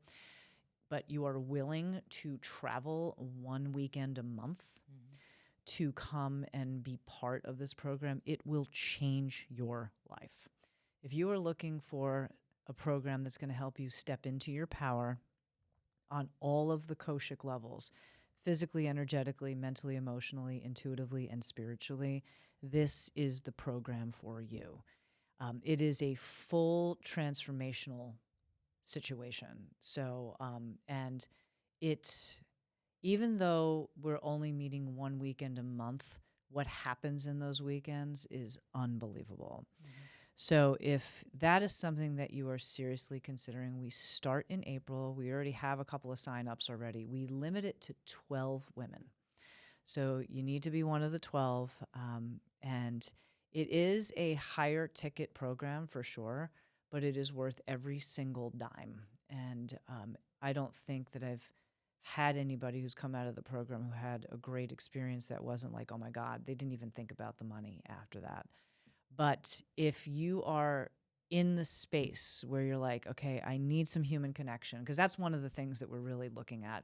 [SPEAKER 3] but you are willing to travel 1 weekend a month to come and be part of this program, it will change your life. If you are looking for a program that's going to help you step into your power on all of the Koshik levels, physically, energetically, mentally, emotionally, intuitively, and spiritually, this is the program for you. It is a full transformational situation. So, and even though we're only meeting 1 weekend a month, what happens in those weekends is unbelievable. So if that is something that you are seriously considering, we start in April. We already have a couple of signups already. We limit it to 12 women. So you need to be one of the 12. And it is a higher ticket program for sure, but it is worth every single dime. And I don't think that I've had anybody who's come out of the program who had a great experience that wasn't like, oh my God, they didn't even think about the money after that. But if you are in the space where you're like, okay, I need some human connection, because that's one of the things that we're really looking at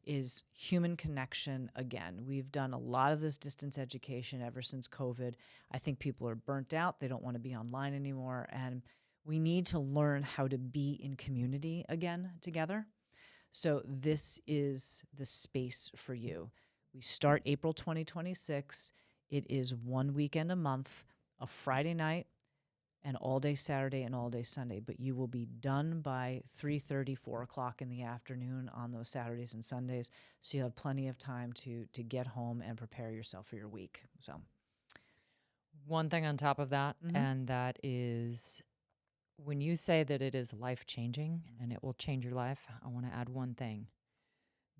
[SPEAKER 3] is human connection again. We've done a lot of this distance education ever since COVID. I think people are burnt out. They don't want to be online anymore. And we need to learn how to be in community again together. So this is the space for you. We start April 2026. It is 1 weekend a month, a Friday night, an all-day Saturday, and all-day Sunday. But you will be done by 3:30, 4 o'clock in the afternoon on those Saturdays and Sundays. So you have plenty of time to get home and prepare yourself for your week. So
[SPEAKER 2] one thing on top of that, and that is when you say that it is life-changing and it will change your life, I want to add one thing.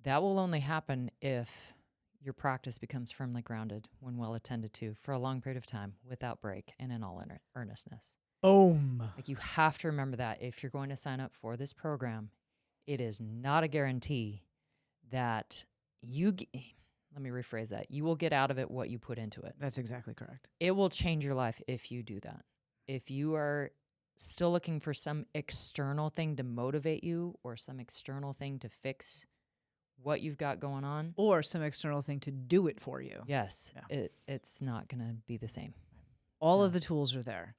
[SPEAKER 2] That will only happen if your practice becomes firmly grounded when well attended to for a long period of time without break and in all earnestness.
[SPEAKER 3] Boom.
[SPEAKER 2] Like you have to remember that if you're going to sign up for this program, it is not a guarantee that let me rephrase that. You will get out of it what you put into it.
[SPEAKER 3] That's exactly correct.
[SPEAKER 2] It will change your life if you do that. If you are still looking for some external thing to motivate you or some external thing to fix what you've got going on,
[SPEAKER 3] or some external thing to do it for you.
[SPEAKER 2] Yes, it's not going to be the same.
[SPEAKER 3] All of the tools are there.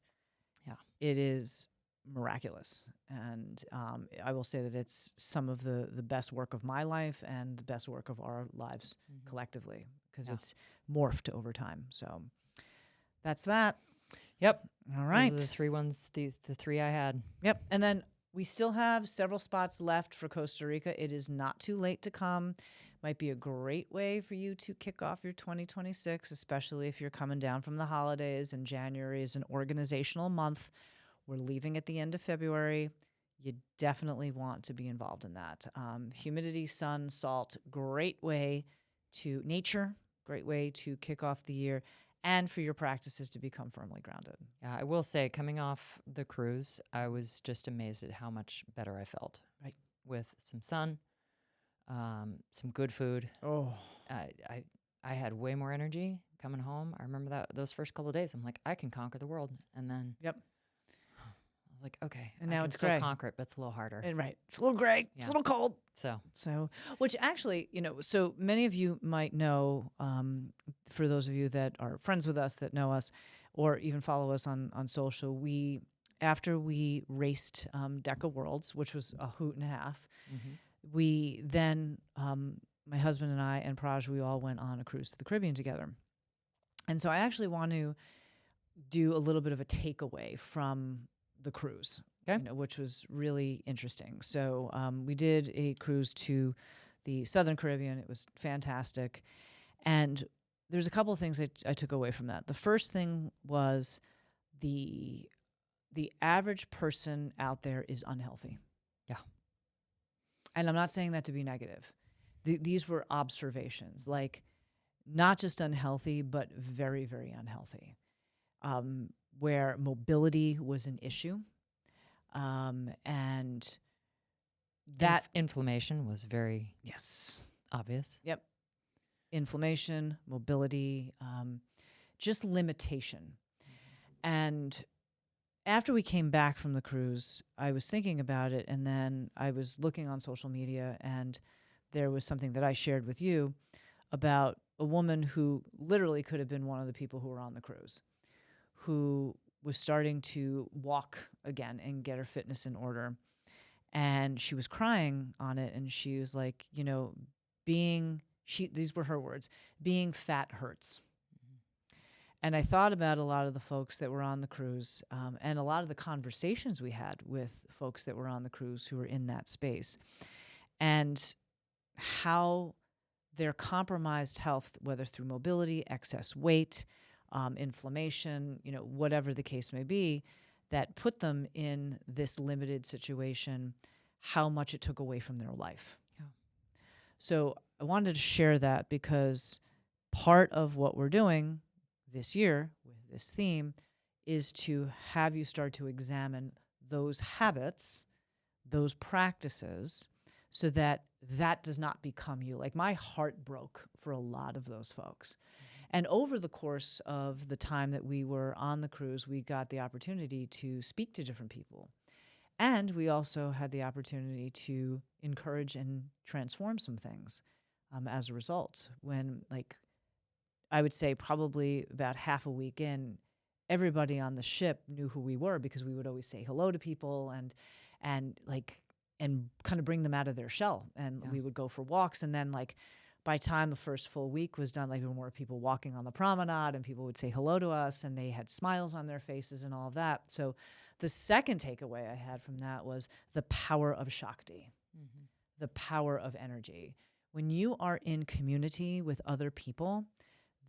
[SPEAKER 2] Yeah.
[SPEAKER 3] It is miraculous. And I will say that it's some of the best work of my life and the best work of our lives collectively, because it's morphed over time. So that's that.
[SPEAKER 2] Yep.
[SPEAKER 3] All right.
[SPEAKER 2] Those are the three ones, the three I had.
[SPEAKER 3] Yep. And then we still have several spots left for Costa Rica. It is not too late to come. Might be a great way for you to kick off your 2026, especially if you're coming down from the holidays, and January is an organizational month. We're leaving at the end of February. You definitely want to be involved in that. Humidity, sun, salt, great way to nature, great way to kick off the year, and for your practices to become firmly grounded.
[SPEAKER 2] Yeah, I will say, coming off the cruise, I was just amazed at how much better I felt.
[SPEAKER 3] Right.
[SPEAKER 2] With some sun, some good food.
[SPEAKER 3] Oh,
[SPEAKER 2] I had way more energy coming home. I remember those first couple of days. I'm like, I can conquer the world. And then
[SPEAKER 3] yep.
[SPEAKER 2] I was like, okay,
[SPEAKER 3] and
[SPEAKER 2] I
[SPEAKER 3] now
[SPEAKER 2] can
[SPEAKER 3] it's
[SPEAKER 2] still
[SPEAKER 3] gray.
[SPEAKER 2] conquer it, but it's a little harder.
[SPEAKER 3] And right. It's a little gray. It's a little cold.
[SPEAKER 2] So,
[SPEAKER 3] which actually, so many of you might know, for those of you that are friends with us, that know us, or even follow us on social, after we raced Deca Worlds, which was a hoot and a half, we then, my husband and I and Praj, we all went on a cruise to the Caribbean together. And so I actually want to do a little bit of a takeaway from the cruise,
[SPEAKER 2] Okay.
[SPEAKER 3] which was really interesting. So we did a cruise to the Southern Caribbean. It was fantastic. And there's a couple of things I took away from that. The first thing was the average person out there is unhealthy.
[SPEAKER 2] Yeah.
[SPEAKER 3] And I'm not saying that to be negative. These were observations, like not just unhealthy, but very, very unhealthy, where mobility was an issue. And that
[SPEAKER 2] inflammation was very
[SPEAKER 3] yes,
[SPEAKER 2] obvious.
[SPEAKER 3] yep, inflammation, mobility, just limitation. And after we came back from the cruise, I was thinking about it, and then I was looking on social media, and there was something that I shared with you about a woman who literally could have been one of the people who were on the cruise, who was starting to walk again and get her fitness in order. And she was crying on it, and she was like, these were her words, being fat hurts. And I thought about a lot of the folks that were on the cruise, and a lot of the conversations we had with folks that were on the cruise who were in that space, and how their compromised health, whether through mobility, excess weight, inflammation, whatever the case may be, that put them in this limited situation, how much it took away from their life.
[SPEAKER 2] Yeah.
[SPEAKER 3] So I wanted to share that because part of what we're doing this year with this theme is to have you start to examine those habits, those practices, so that does not become you. Like, my heart broke for a lot of those folks. And over the course of the time that we were on the cruise, we got the opportunity to speak to different people. And we also had the opportunity to encourage and transform some things as a result. When, I would say probably about half a week in, everybody on the ship knew who we were because we would always say hello to people and kind of bring them out of their shell. And we would go for walks. And then by time the first full week was done, there were more people walking on the promenade, and people would say hello to us, and they had smiles on their faces and all of that. So the second takeaway I had from that was the power of Shakti, the power of energy. When you are in community with other people,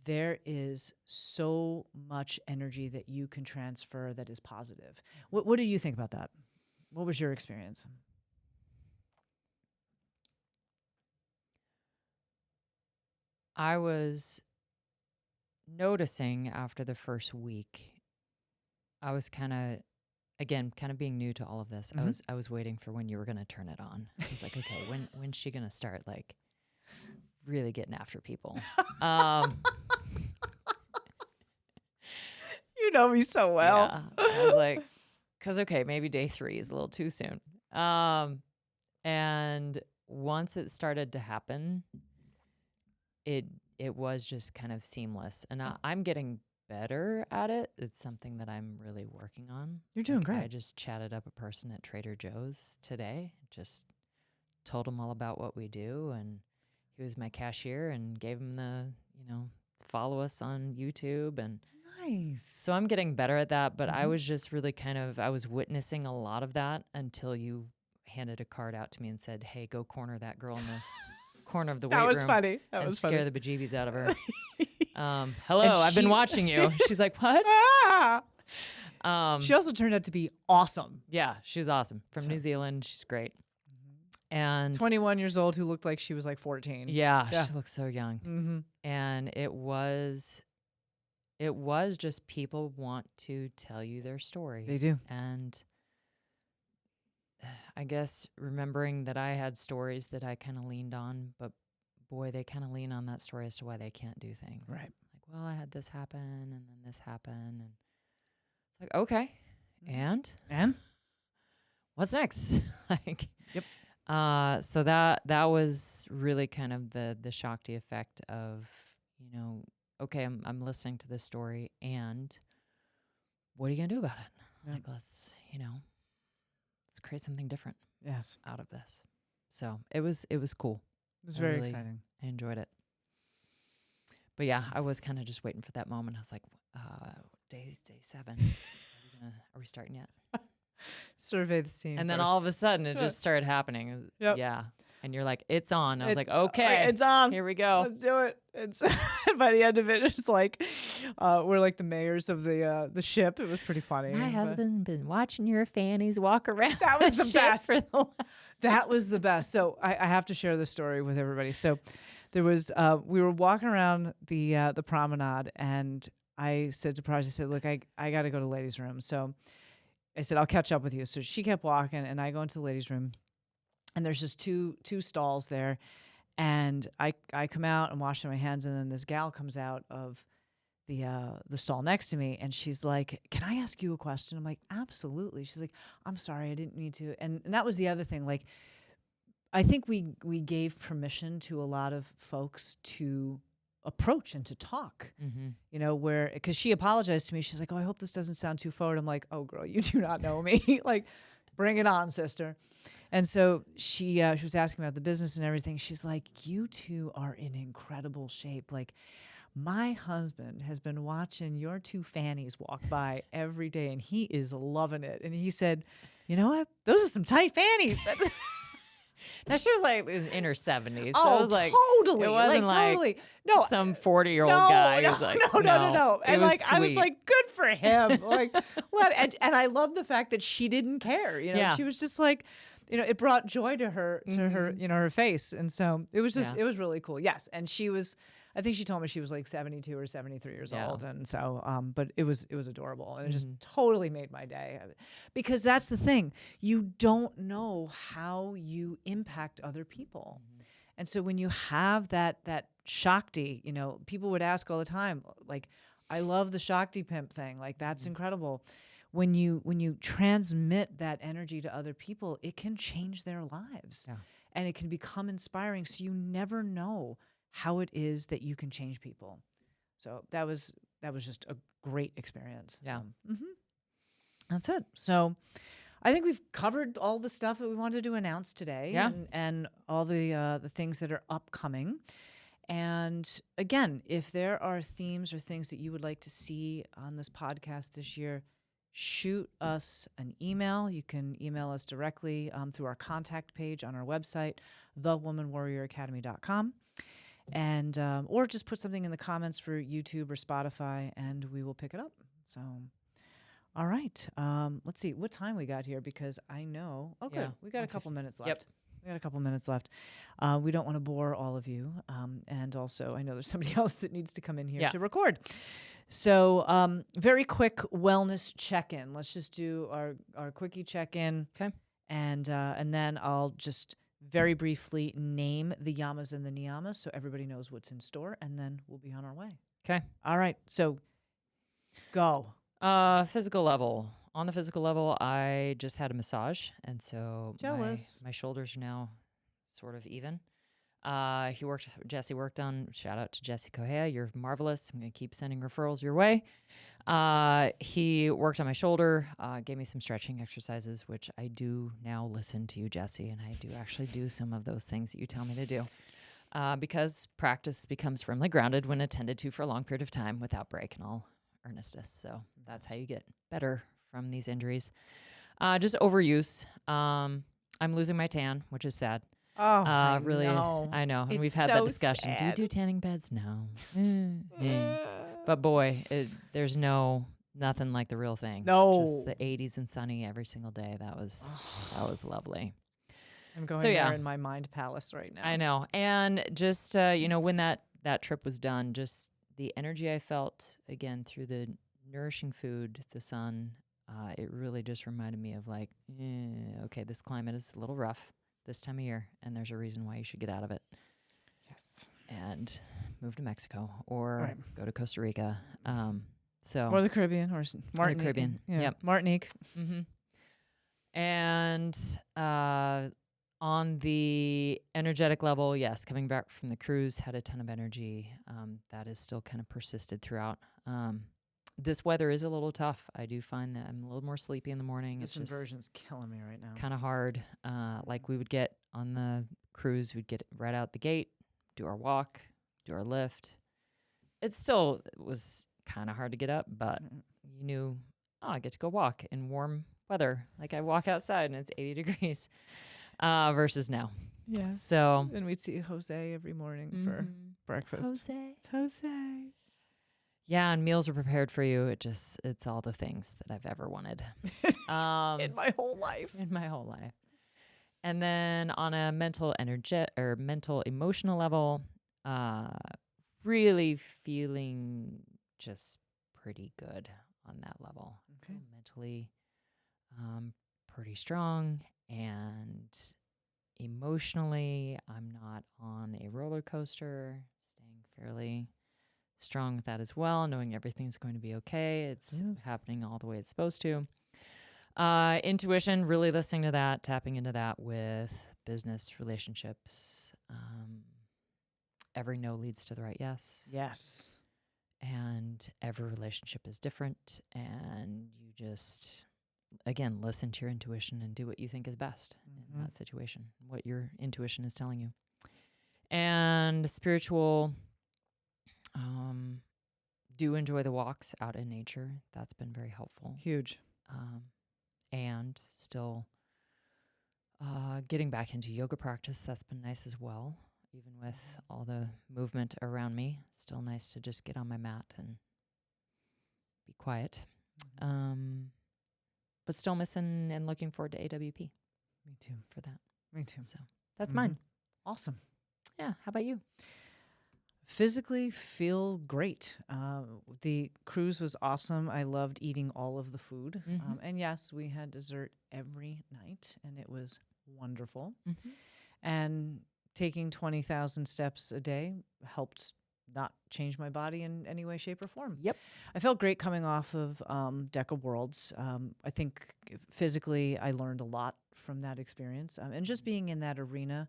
[SPEAKER 3] there is so much energy that you can transfer that is positive. What do you think about that? What was your experience?
[SPEAKER 2] I was noticing after the first week, I was kind of being new to all of this. I was waiting for when you were going to turn it on. I was like, okay, when's she going to start really getting after people?
[SPEAKER 3] You know me so well.
[SPEAKER 2] Yeah, I was like, because maybe day 3 is a little too soon. And once it started to happen, it was just kind of seamless, and I'm getting better at it. It's something that I'm really working on.
[SPEAKER 3] You're doing great.
[SPEAKER 2] I just chatted up a person at Trader Joe's today, just told him all about what we do, and he was my cashier, and gave him the, follow us on YouTube. And
[SPEAKER 3] nice.
[SPEAKER 2] So I'm getting better at that, but I was just really I was witnessing a lot of that until you handed a card out to me and said, hey, go corner that girl in this corner of the weight room.
[SPEAKER 3] That was funny. That
[SPEAKER 2] and
[SPEAKER 3] was
[SPEAKER 2] scare
[SPEAKER 3] funny.
[SPEAKER 2] the bejeebies out of her. Hello, I've been watching you. She's like, what?
[SPEAKER 3] She also turned out to be awesome.
[SPEAKER 2] Yeah, she's awesome. From New Zealand. She's great. And
[SPEAKER 3] 21 years old, who looked like she was 14.
[SPEAKER 2] Yeah, she looks so young.
[SPEAKER 3] Mm-hmm.
[SPEAKER 2] And it was just people want to tell you their story.
[SPEAKER 3] They do.
[SPEAKER 2] And I guess remembering that I had stories that I kind of leaned on, but boy, they kind of lean on that story as to why they can't do things.
[SPEAKER 3] Right.
[SPEAKER 2] Well, I had this happen, and then this happened, and it's like, okay, and what's next?
[SPEAKER 3] Yep.
[SPEAKER 2] So that was really kind of the Shakti effect of, okay, I'm listening to this story, and what are you gonna do about it?
[SPEAKER 3] Yep.
[SPEAKER 2] Let's create something different.
[SPEAKER 3] Yes.
[SPEAKER 2] Out of this. So it was cool.
[SPEAKER 3] It was very exciting.
[SPEAKER 2] I enjoyed it. But yeah, I was kind of just waiting for that moment. I was like, day 7. Are we starting yet?
[SPEAKER 3] Survey the scene.
[SPEAKER 2] And then
[SPEAKER 3] first.
[SPEAKER 2] all of a sudden it just started happening.
[SPEAKER 3] Yep.
[SPEAKER 2] Yeah. And you're like, it's on. I was like, okay,
[SPEAKER 3] it's on.
[SPEAKER 2] Here we go.
[SPEAKER 3] Let's do it. It's by the end of it, it's like we're like the mayors of the ship. It was pretty funny.
[SPEAKER 2] My
[SPEAKER 3] but-
[SPEAKER 2] husband been watching your fannies walk around.
[SPEAKER 3] That was the
[SPEAKER 2] ship
[SPEAKER 3] best.
[SPEAKER 2] for the
[SPEAKER 3] That was the best. So I have to share this story with everybody. So there was we were walking around the promenade, and I said to Praj, I said, look, I got to go to the ladies' room. So I said, I'll catch up with you. So she kept walking, and I go into the ladies' room, and there's just two stalls there. And I come out and washing my hands, and then this gal comes out of the stall next to me, and she's like, can I ask you a question? I'm like, absolutely. She's like, I'm sorry, I didn't mean to. And that was the other thing. Like, I think we gave permission to a lot of folks to approach and to talk, you know, because she apologized to me. She's like, oh, I hope this doesn't sound too forward. I'm like, oh, girl, you do not know me. Like, bring it on, sister. And so she was asking about the business and everything. She's like, you two are in incredible shape. Like, my husband has been watching your two fannies walk by every day, and he is loving it. And he said, you know what? Those are some tight fannies.
[SPEAKER 2] Now she was like in her 70s. So
[SPEAKER 3] Oh,
[SPEAKER 2] it was like,
[SPEAKER 3] totally.
[SPEAKER 2] It wasn't like
[SPEAKER 3] totally. No,
[SPEAKER 2] some 40-year-old guy
[SPEAKER 3] no,
[SPEAKER 2] who's like,
[SPEAKER 3] no. And
[SPEAKER 2] It was
[SPEAKER 3] like, I was
[SPEAKER 2] sweet.
[SPEAKER 3] like, good for him. Like, and I love the fact that she didn't care. You know,
[SPEAKER 2] Yeah.
[SPEAKER 3] she was just like, you know, it brought joy to her, you know, her face. And so it was just,
[SPEAKER 2] Yeah.
[SPEAKER 3] it was really cool. Yes. And she was, I think she told me she was like 72 or 73 years
[SPEAKER 2] Yeah.
[SPEAKER 3] old. And so, but it was adorable. And it just totally made my day. Because that's the thing. You don't know how you impact other people. And so when you have that Shakti, you know, people would ask all the time, like, I love the Shakti pimp thing. Like, that's incredible. When you transmit that energy to other people, it can change their lives.
[SPEAKER 2] Yeah.
[SPEAKER 3] And it can become inspiring. So you never know how it is that you can change people. So that was just a great experience.
[SPEAKER 2] Yeah.
[SPEAKER 3] So, that's it. So I think we've covered all the stuff that we wanted to announce today,
[SPEAKER 2] Yeah.
[SPEAKER 3] and all the things that are upcoming. And again, if there are themes or things that you would like to see on this podcast this year, shoot us an email. You can email us directly through our contact page on our website, thewomanwarrioracademy.com. And or just put something in the comments for YouTube or Spotify, and we will pick it up. So, all right. Let's see what time we got here, because I know. Oh, good.
[SPEAKER 2] Yeah,
[SPEAKER 3] We got a couple minutes left.
[SPEAKER 2] Yep.
[SPEAKER 3] We got a couple minutes left. We don't want to bore all of you. And also, I know there's somebody else that needs to come in here
[SPEAKER 2] Yeah.
[SPEAKER 3] to record. So, very quick wellness check-in. Let's just do our quickie check-in.
[SPEAKER 2] Okay.
[SPEAKER 3] And then I'll just very briefly name the yamas and the niyamas so everybody knows what's in store, and then we'll be on our way.
[SPEAKER 2] Okay.
[SPEAKER 3] All right. So, go.
[SPEAKER 2] Physical level. On the physical level, I just had a massage, and so
[SPEAKER 3] Jealous.
[SPEAKER 2] my shoulders are now sort of even. Jesse worked on, shout out to Jesse Correa, you're marvelous. I'm going to keep sending referrals your way. He worked on my shoulder, gave me some stretching exercises, which I do now listen to you, Jesse, and I do actually do some of those things that you tell me to do. Because practice becomes firmly grounded when attended to for a long period of time without break and all earnestness. So that's how you get better from these injuries. Just overuse. I'm losing my tan, which is sad.
[SPEAKER 3] Oh,
[SPEAKER 2] Really,
[SPEAKER 3] no.
[SPEAKER 2] I know. And
[SPEAKER 3] It's
[SPEAKER 2] we've had
[SPEAKER 3] so
[SPEAKER 2] that discussion.
[SPEAKER 3] sad.
[SPEAKER 2] Do you do tanning beds? No. But boy, there's nothing like the real thing.
[SPEAKER 3] No.
[SPEAKER 2] Just the 80s and sunny every single day. That was lovely.
[SPEAKER 3] I'm going
[SPEAKER 2] So, yeah.
[SPEAKER 3] there in my mind palace right now.
[SPEAKER 2] I know. And just, when that trip was done, just the energy I felt, again, through the nourishing food, the sun, it really just reminded me of like, okay, this climate is a little rough this time of year, and there's a reason why you should get out of it.
[SPEAKER 3] Yes.
[SPEAKER 2] And move to Mexico or
[SPEAKER 3] Right.
[SPEAKER 2] go to Costa Rica.
[SPEAKER 3] Or the Caribbean, or Martinique.
[SPEAKER 2] Caribbean.
[SPEAKER 3] Yeah,
[SPEAKER 2] Yep.
[SPEAKER 3] Martinique.
[SPEAKER 2] Mm-hmm. And on the energetic level, yes, coming back from the cruise, had a ton of energy. That is still kind of persisted throughout. This weather is a little tough. I do find that I'm a little more sleepy in the morning.
[SPEAKER 3] This
[SPEAKER 2] It's just
[SPEAKER 3] inversion's killing me right now.
[SPEAKER 2] kind of hard. Like we would get on the cruise, we'd get right out the gate, do our walk, do our lift. It was kind of hard to get up, but you knew, oh, I get to go walk in warm weather. Like I walk outside and it's 80 degrees versus now.
[SPEAKER 3] Yes.
[SPEAKER 2] So,
[SPEAKER 3] And we'd see Jose every morning for breakfast. Jose.
[SPEAKER 2] Yeah, and meals are prepared for you. It's all the things that I've ever wanted.
[SPEAKER 3] In my whole life.
[SPEAKER 2] In my whole life. And then on a mental emotional level, really feeling just pretty good on that level.
[SPEAKER 3] Okay.
[SPEAKER 2] Feel mentally pretty strong, and emotionally I'm not on a roller coaster, staying fairly strong with that as well, knowing everything's going to be okay. It's happening all the way it's supposed to. Intuition, really listening to that, tapping into that with business relationships. Every no leads to the right yes.
[SPEAKER 3] Yes.
[SPEAKER 2] And every relationship is different. And you just, again, listen to your intuition and do what you think is best in that situation, what your intuition is telling you. And spiritual, do enjoy the walks out in nature. That's been very helpful.
[SPEAKER 3] Huge.
[SPEAKER 2] And still getting back into yoga practice. That's been nice as well. Even with all the movement around me, still nice to just get on my mat and be quiet. But still missing and looking forward to AWP.
[SPEAKER 3] Me too.
[SPEAKER 2] For that.
[SPEAKER 3] Me too.
[SPEAKER 2] So that's mine.
[SPEAKER 3] Awesome.
[SPEAKER 2] Yeah. How about you?
[SPEAKER 3] Physically feel great. The cruise was awesome. I loved eating all of the food. And yes, we had dessert every night, and it was wonderful. And taking 20,000 steps a day helped not change my body in any way, shape, or form.
[SPEAKER 2] Yep.
[SPEAKER 3] I felt great coming off of Deca Worlds. I think physically I learned a lot from that experience. And just being in that arena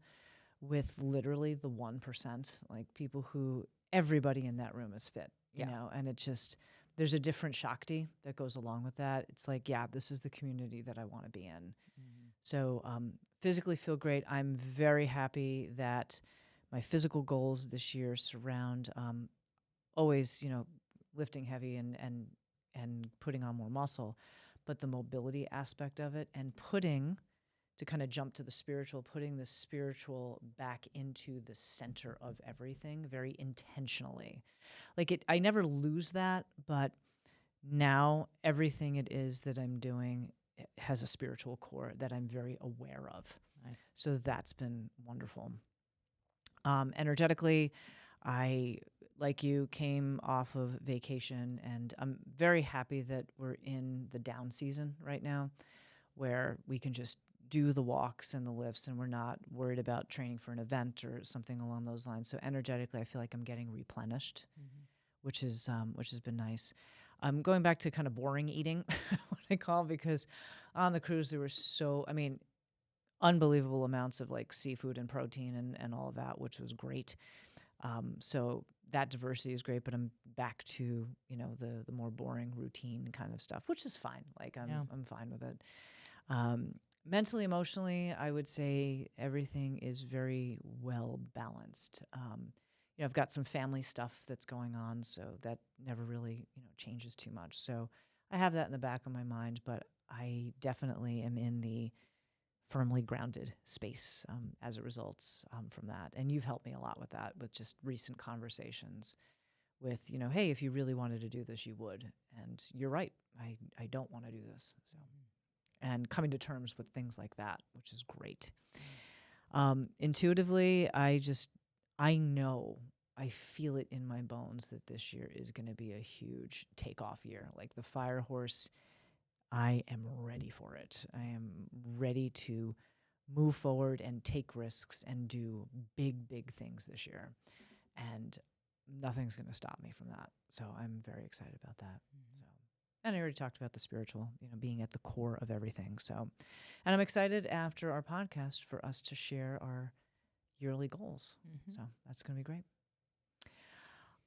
[SPEAKER 3] with literally the 1%, like people who, everybody in that room is fit, you know, and it just, there's a different Shakti that goes along with that. It's like, yeah, this is the community that I want to be in. So physically feel great. I'm very happy that my physical goals this year surround always, you know, lifting heavy and putting on more muscle, but the mobility aspect of it and to kind of jump to the spiritual, putting the spiritual back into the center of everything very intentionally. Like I never lose that, but now everything it is that I'm doing has a spiritual core that I'm very aware of.
[SPEAKER 2] Nice.
[SPEAKER 3] So that's been wonderful. Energetically, I, like you, came off of vacation, and I'm very happy that we're in the down season right now where we can just do the walks and the lifts, and we're not worried about training for an event or something along those lines. So energetically, I feel like I'm getting replenished, which has been nice. I'm going back to kind of boring eating, what I call, because on the cruise there was unbelievable amounts of like seafood and protein and all of that, which was great. So that diversity is great, but I'm back to, you know, the more boring routine kind of stuff, which is fine. Like I'm fine with it. Mentally, emotionally, I would say everything is very well balanced. You know, I've got some family stuff that's going on, so that never really, you know, changes too much. So I have that in the back of my mind, but I definitely am in the firmly grounded space as it results from that. And you've helped me a lot with that, with just recent conversations with, you know, hey, if you really wanted to do this, you would. And you're right. I don't want to do this. So, and coming to terms with things like that, which is great. Intuitively, I feel it in my bones that this year is going to be a huge takeoff year. Like the fire horse, I am ready for it. I am ready to move forward and take risks and do big, big things this year. And nothing's going to stop me from that. So I'm very excited about that. And I already talked about the spiritual, you know, being at the core of everything. So, and I'm excited after our podcast for us to share our yearly goals. So that's going to be great.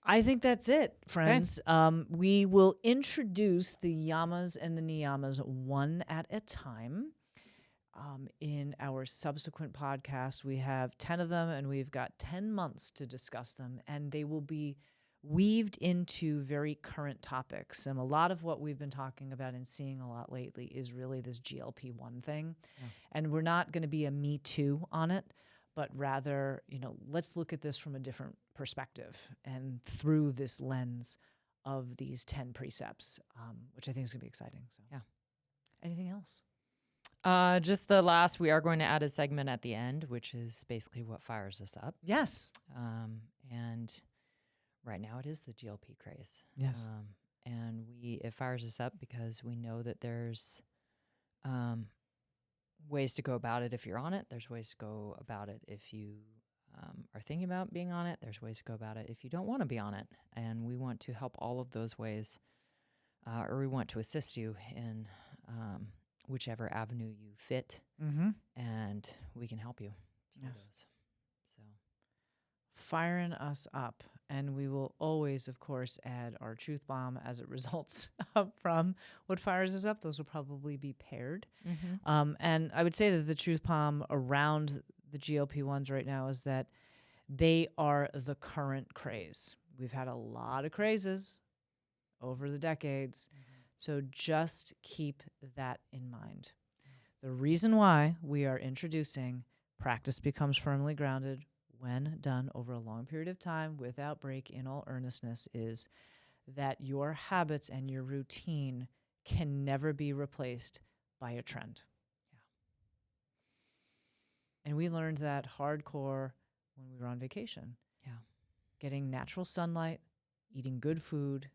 [SPEAKER 3] I think that's it, friends. Okay. We will introduce the yamas and the niyamas one at a time. In our subsequent podcast, we have 10 of them, and we've got 10 months to discuss them, and they will be weaved into very current topics. And a lot of what we've been talking about and seeing a lot lately is really this GLP-1 thing. Yeah. And we're not going to be a me too on it, but rather, let's look at this from a different perspective and through this lens of these 10 precepts, which I think is going to be exciting. So,
[SPEAKER 2] yeah.
[SPEAKER 3] Anything else?
[SPEAKER 2] Just the last, we are going to add a segment at the end, which is basically what fires us up.
[SPEAKER 3] Yes.
[SPEAKER 2] And right now it is the GLP craze.
[SPEAKER 3] Yes.
[SPEAKER 2] And it fires us up because we know that there's ways to go about it if you're on it. There's ways to go about it if you are thinking about being on it. There's ways to go about it if you don't want to be on it. And we want to help all of those ways, or we want to assist you in whichever avenue you fit, and we can help you.
[SPEAKER 3] Yes.
[SPEAKER 2] So,
[SPEAKER 3] firing us up. And we will always, of course, add our truth bomb as it results from what fires us up. Those will probably be paired. And I would say that the truth bomb around the GLP-1s right now is that they are the current craze. We've had a lot of crazes over the decades. So just keep that in mind. The reason why we are introducing practice becomes firmly grounded when done over a long period of time without break in all earnestness is that your habits and your routine can never be replaced by a trend.
[SPEAKER 2] Yeah.
[SPEAKER 3] And we learned that hardcore when we were on vacation.
[SPEAKER 2] Yeah.
[SPEAKER 3] Getting natural sunlight, eating good food,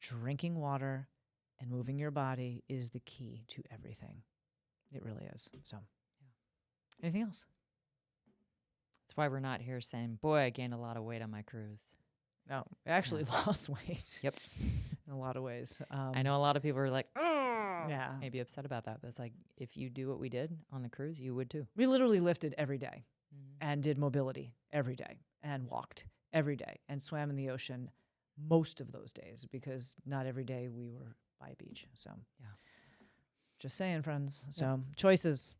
[SPEAKER 3] drinking water, and moving your body is the key to everything. It really is. So, Anything else?
[SPEAKER 2] That's why we're not here saying, boy, I gained a lot of weight on my cruise.
[SPEAKER 3] No, I actually lost weight.
[SPEAKER 2] Yep.
[SPEAKER 3] In a lot of ways.
[SPEAKER 2] I know a lot of people are like,
[SPEAKER 3] yeah,
[SPEAKER 2] maybe upset about that. But it's like, if you do what we did on the cruise, you would too.
[SPEAKER 3] We literally lifted every day and did mobility every day and walked every day and swam in the ocean most of those days because not every day we were by a beach. So,
[SPEAKER 2] yeah.
[SPEAKER 3] Just saying, friends. So, choices.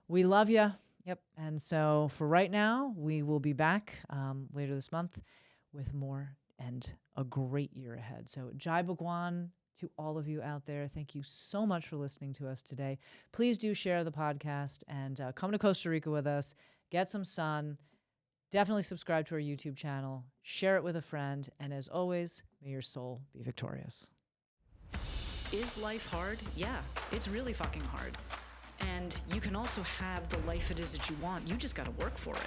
[SPEAKER 3] We love you.
[SPEAKER 2] Yep.
[SPEAKER 3] And so for right now, we will be back later this month with more and a great year ahead. So Jai Bhagwan to all of you out there. Thank you so much for listening to us today. Please do share the podcast and come to Costa Rica with us. Get some sun. Definitely subscribe to our YouTube channel. Share it with a friend. And as always, may your soul be victorious.
[SPEAKER 1] Is life hard? Yeah, it's really fucking hard. And you can also have the life it is that you want. You just got to work for it.